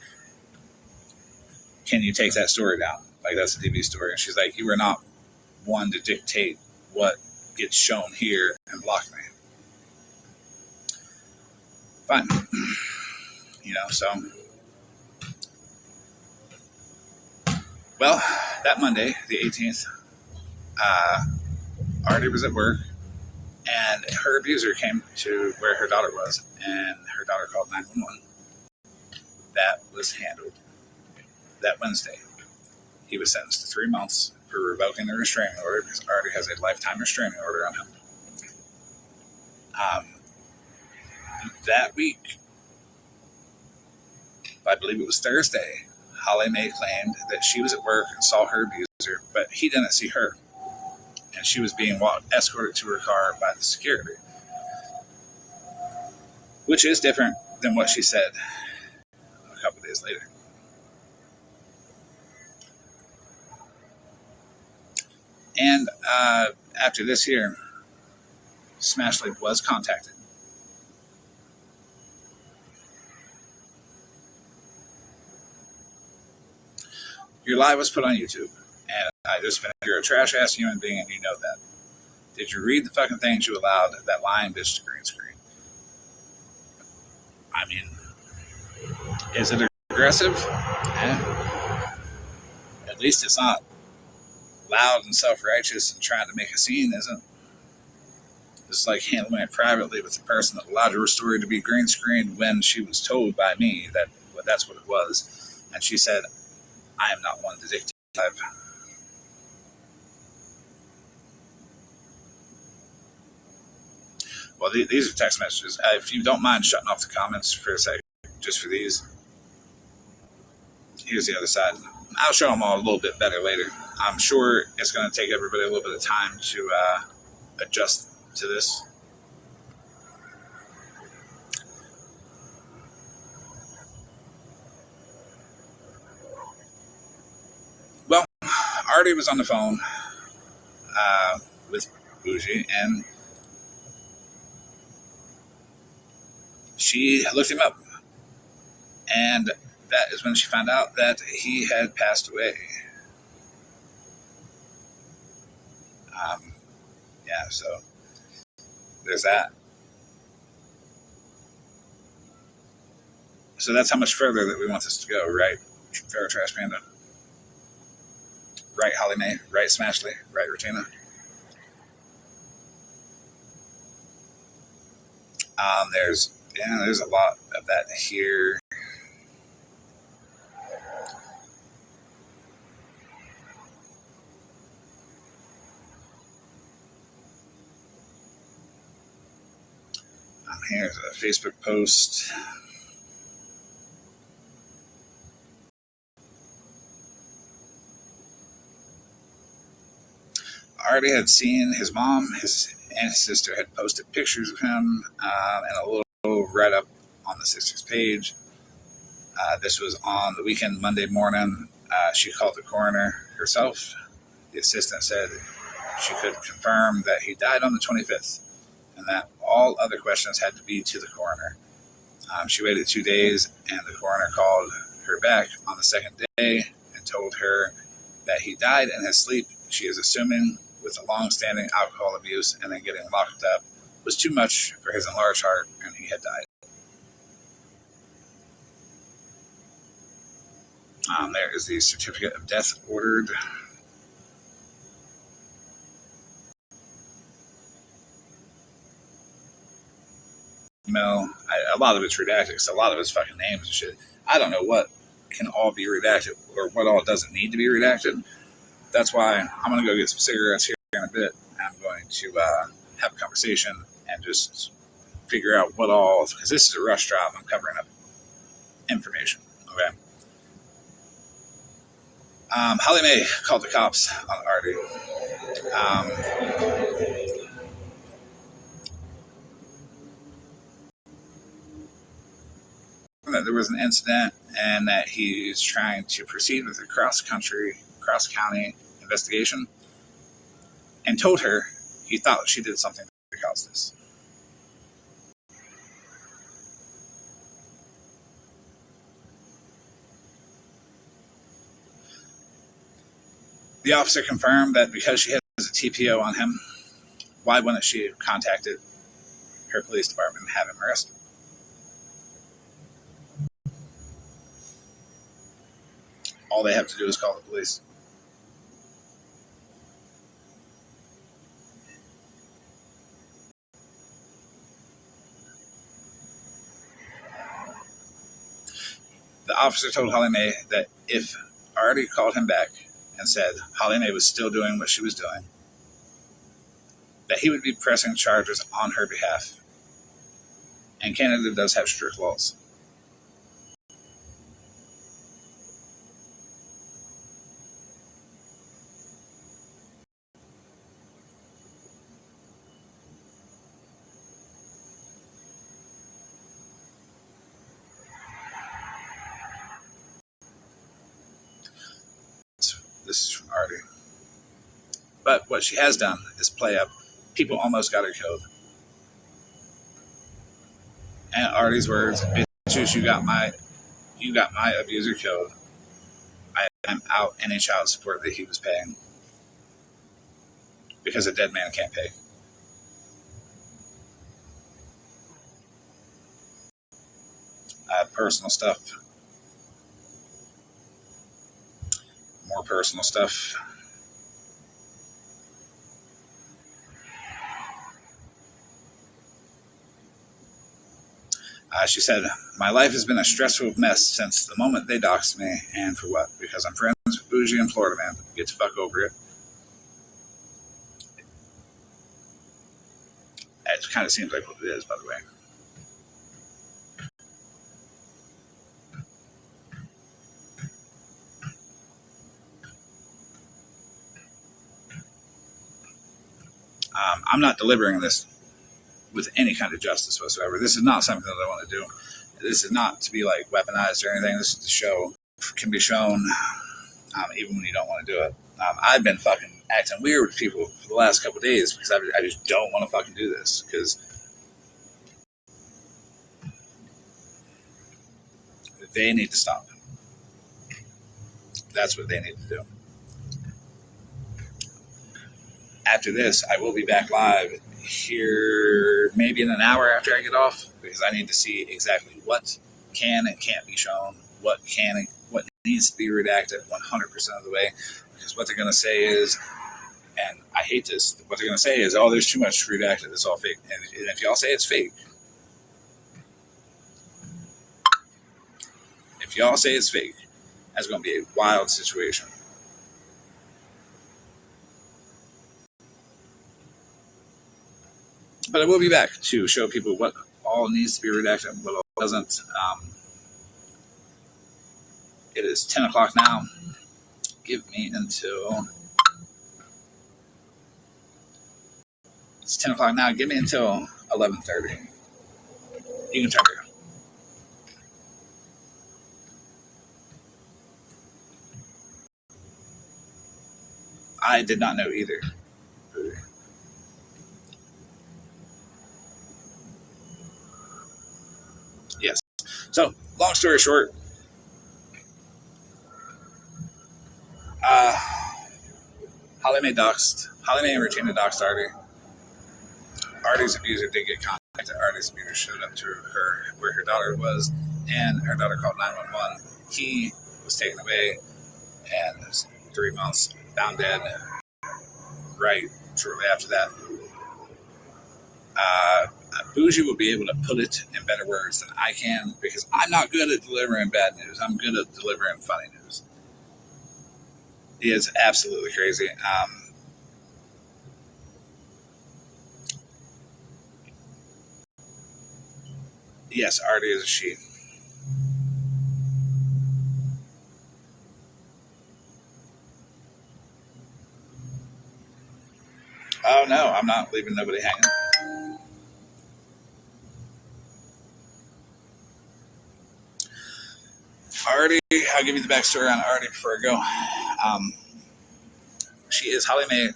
Speaker 1: can you take that story down? Like, that's a DV story. And she's like, you are not one to dictate what gets shown here and block me. Fine. So. Well, that Monday, the 18th, Artie was at work, and her abuser came to where her daughter was, and her daughter called 911. That was handled that Wednesday. He was sentenced to 3 months for revoking the restraining order because Artie has a lifetime restraining order on him. That week, I believe it was Thursday, Holly Mae claimed that she was at work and saw her abuser, but he didn't see her, and she was being escorted to her car by the security, which is different than what she said a couple of days later. And after this here, Smashley was contacted. Your live was put on YouTube, and I just finished. You're a trash ass human being, and you know that. Did you read the fucking things you allowed that lying bitch to green screen? I mean, is it aggressive? Yeah. At least it's not loud and self-righteous and trying to make a scene, isn't it? It's like handling it privately with the person that allowed her story to be green screened when she was told by me that that's what it was. And she said, I am not one to dictate. Well, these are text messages. If you don't mind shutting off the comments for a second, just for these. Here's the other side. I'll show them all a little bit better later. I'm sure it's going to take everybody a little bit of time to adjust to this. Well, Artie was on the phone with Bougie, and she looked him up. And that is when she found out that he had passed away. Yeah, so there's that. So that's how much further that we want this to go, right? Fair Trash Panda. Right, Holly Mae. Right, Smashley. Right, Regina. There's a lot of that here. Here's a Facebook post. I already had seen his mom, and his sister had posted pictures of him and a little write-up on the sister's page. This was on the weekend, Monday morning. She called the coroner herself. The assistant said she could confirm that he died on the 25th and that all other questions had to be to the coroner. She waited 2 days, and the coroner called her back on the second day and told her that he died in his sleep. She is assuming with a long-standing alcohol abuse and then getting locked up was too much for his enlarged heart, and he had died. There is the certificate of death ordered. Email. A lot of it's redacted, so a lot of it's fucking names and shit. I don't know what can all be redacted or what all doesn't need to be redacted. That's why I'm going to go get some cigarettes here in a bit. I'm going to have a conversation and just figure out what all, because this is a rush job. I'm covering up information. Okay. Holly Mae called the cops on Artie. That there was an incident and that he's trying to proceed with a cross-county investigation, and told her he thought she did something to cause this. The officer confirmed that because she has a TPO on him, why wouldn't she have contacted her police department and have him arrested? All they have to do is call the police. The officer told Holly Mae that if Artie called him back and said Holly Mae was still doing what she was doing, that he would be pressing charges on her behalf. And Canada does have strict laws. This is from Artie. But what she has done is play up. People almost got her killed. And Artie's words, bitches, you got my abuser killed. I'm out any child support that he was paying. Because a dead man can't pay. Personal stuff. More personal stuff. She said, my life has been a stressful mess since the moment they doxed me. And for what? Because I'm friends with Bougie and Florida Man. Get the fuck over it. It kind of seems like what it is, by the way. I'm not delivering this with any kind of justice whatsoever. This is not something that I want to do. This is not to be like weaponized or anything. This is to show, can be shown, even when you don't want to do it. I've been fucking acting weird with people for the last couple of days because I just don't want to fucking do this because they need to stop. That's what they need to do. After this, I will be back live here maybe in an hour after I get off because I need to see exactly what can and can't be shown, what needs to be redacted 100% of the way. Because what they're going to say is, and I hate this, what they're going to say is, oh, there's too much redacted, it's all fake. And if y'all say it's fake, that's going to be a wild situation. But I will be back to show people what all needs to be redacted and what all doesn't. It is 10 o'clock now. Give me until... It's 10 o'clock now. Give me until 11:30. You can turn it on. I did not know either. Yes. So, long story short, Holly Mae and Regina doxed Artie. Artie's abuser did get contacted. Artie's abuser showed up to her where her daughter was, and her daughter called 911. He was taken away, and it was 3 months, found dead. Right shortly after that. Bougie will be able to put it in better words than I can because I'm not good at delivering bad news. I'm good at delivering funny news. He is absolutely crazy. Yes, Artie is a she. Oh no, I'm not leaving nobody hanging. Artie, I'll give you the backstory on Artie before I go. She is Holly Mae.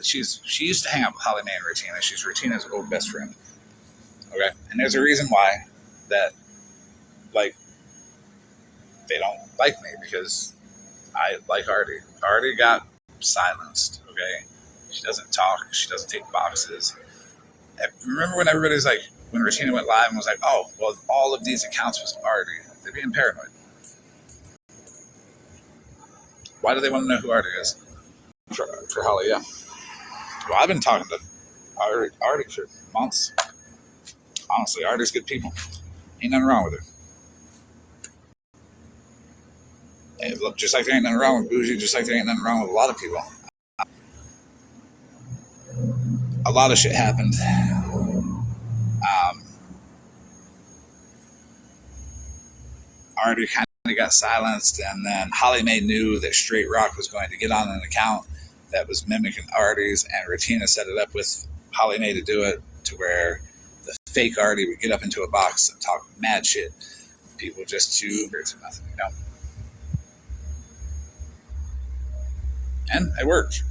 Speaker 1: She used to hang out with Holly Mae and Regina. She's Regina's old best friend. Okay, and there's a reason why that, like, they don't like me because I like Artie. Artie got silenced. Okay, she doesn't talk. She doesn't take boxes. And remember when everybody's like, when Regina went live and was like, oh, well, all of these accounts was Artie. They're being paranoid. Why do they want to know who Artie is? For Holly, yeah. Well, I've been talking to Artie for months. Honestly, Artie's good people. Ain't nothing wrong with her. Hey, look, just like there ain't nothing wrong with Bougie, just like there ain't nothing wrong with a lot of people. A lot of shit happened. Artie kind of got silenced, and then Holly Mae knew that Straight Rock was going to get on an account that was mimicking Artie's, and Regina set it up with Holly Mae to do it to where the fake Artie would get up into a box and talk mad shit. People just to nothing, you know. And it worked.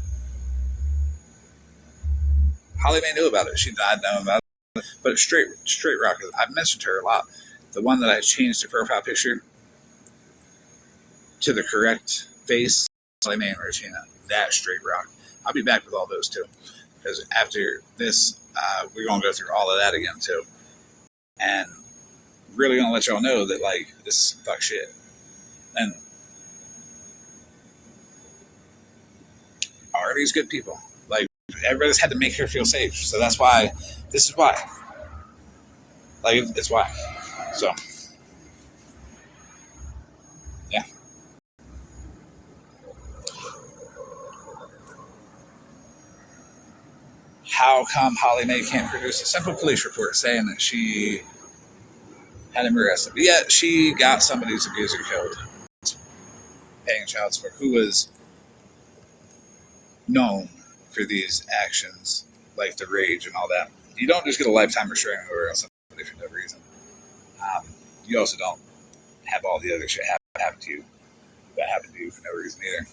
Speaker 1: Holly Mae knew about it. She did know about it. But it's straight rock. I've mentioned her a lot. The one that I changed the profile picture to the correct face, Holly Mae and Regina. That straight rock. I'll be back with all those too. Because after this, we're going to go through all of that again too. And really going to let y'all know that, like, this is some fuck shit. And are these good people? Like, everybody's had to make her feel safe. So that's why, this is why. Like, it's why. So, yeah. How come Holly Mae can't produce a simple police report saying that she had him arrested? But yet, she got somebody's abuser killed, paying child support, who was known for these actions, like the rage and all that. You don't just get a lifetime restraining order on somebody for no reason. You also don't have all the other shit happen to you that happened to you for no reason either.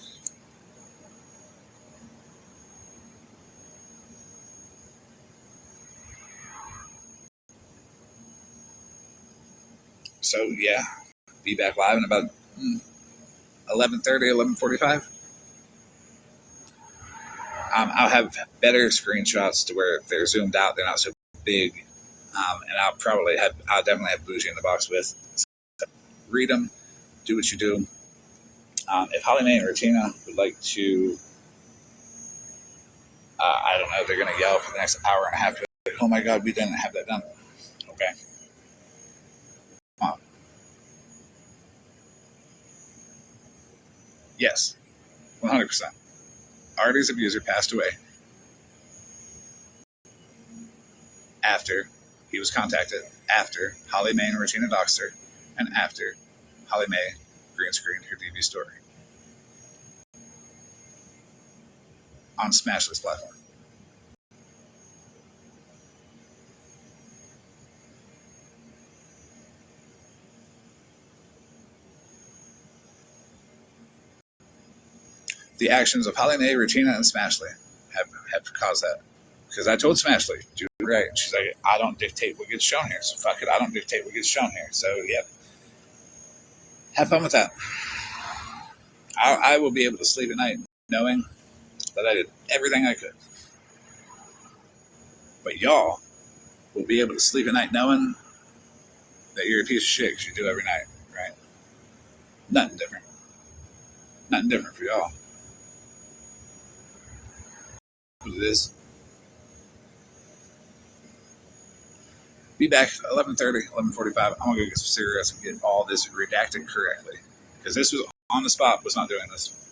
Speaker 1: So yeah, be back live in about 11:30, 11:45. I'll have better screenshots to where they're zoomed out, they're not so big, and I'll definitely have Bougie in the box with. So read them, do what you do. If Holly Mae and Regina would like to, I don't know, they're going to yell for the next hour and a half. Like, oh my God, we didn't have that done. Okay. Come on. Yes, 100%. Artie's abuser passed away after he was contacted, after Holly Mae and Regina doxed her, and after Holly Mae green screened her TV story on Smashless platform. The actions of Holly Mae, Regina, and Smashley have caused that. Because I told Smashley, do it right. And she's like, I don't dictate what gets shown here. So fuck it, I don't dictate what gets shown here. So, yeah. Have fun with that. I will be able to sleep at night knowing that I did everything I could. But y'all will be able to sleep at night knowing that you're a piece of shit because you do every night, right? Nothing different. Nothing different for y'all. What it is. Be back 11:30, 11:45. I'm going to go get some cigarettes and get all this redacted correctly. Because this was on the spot, was not doing this.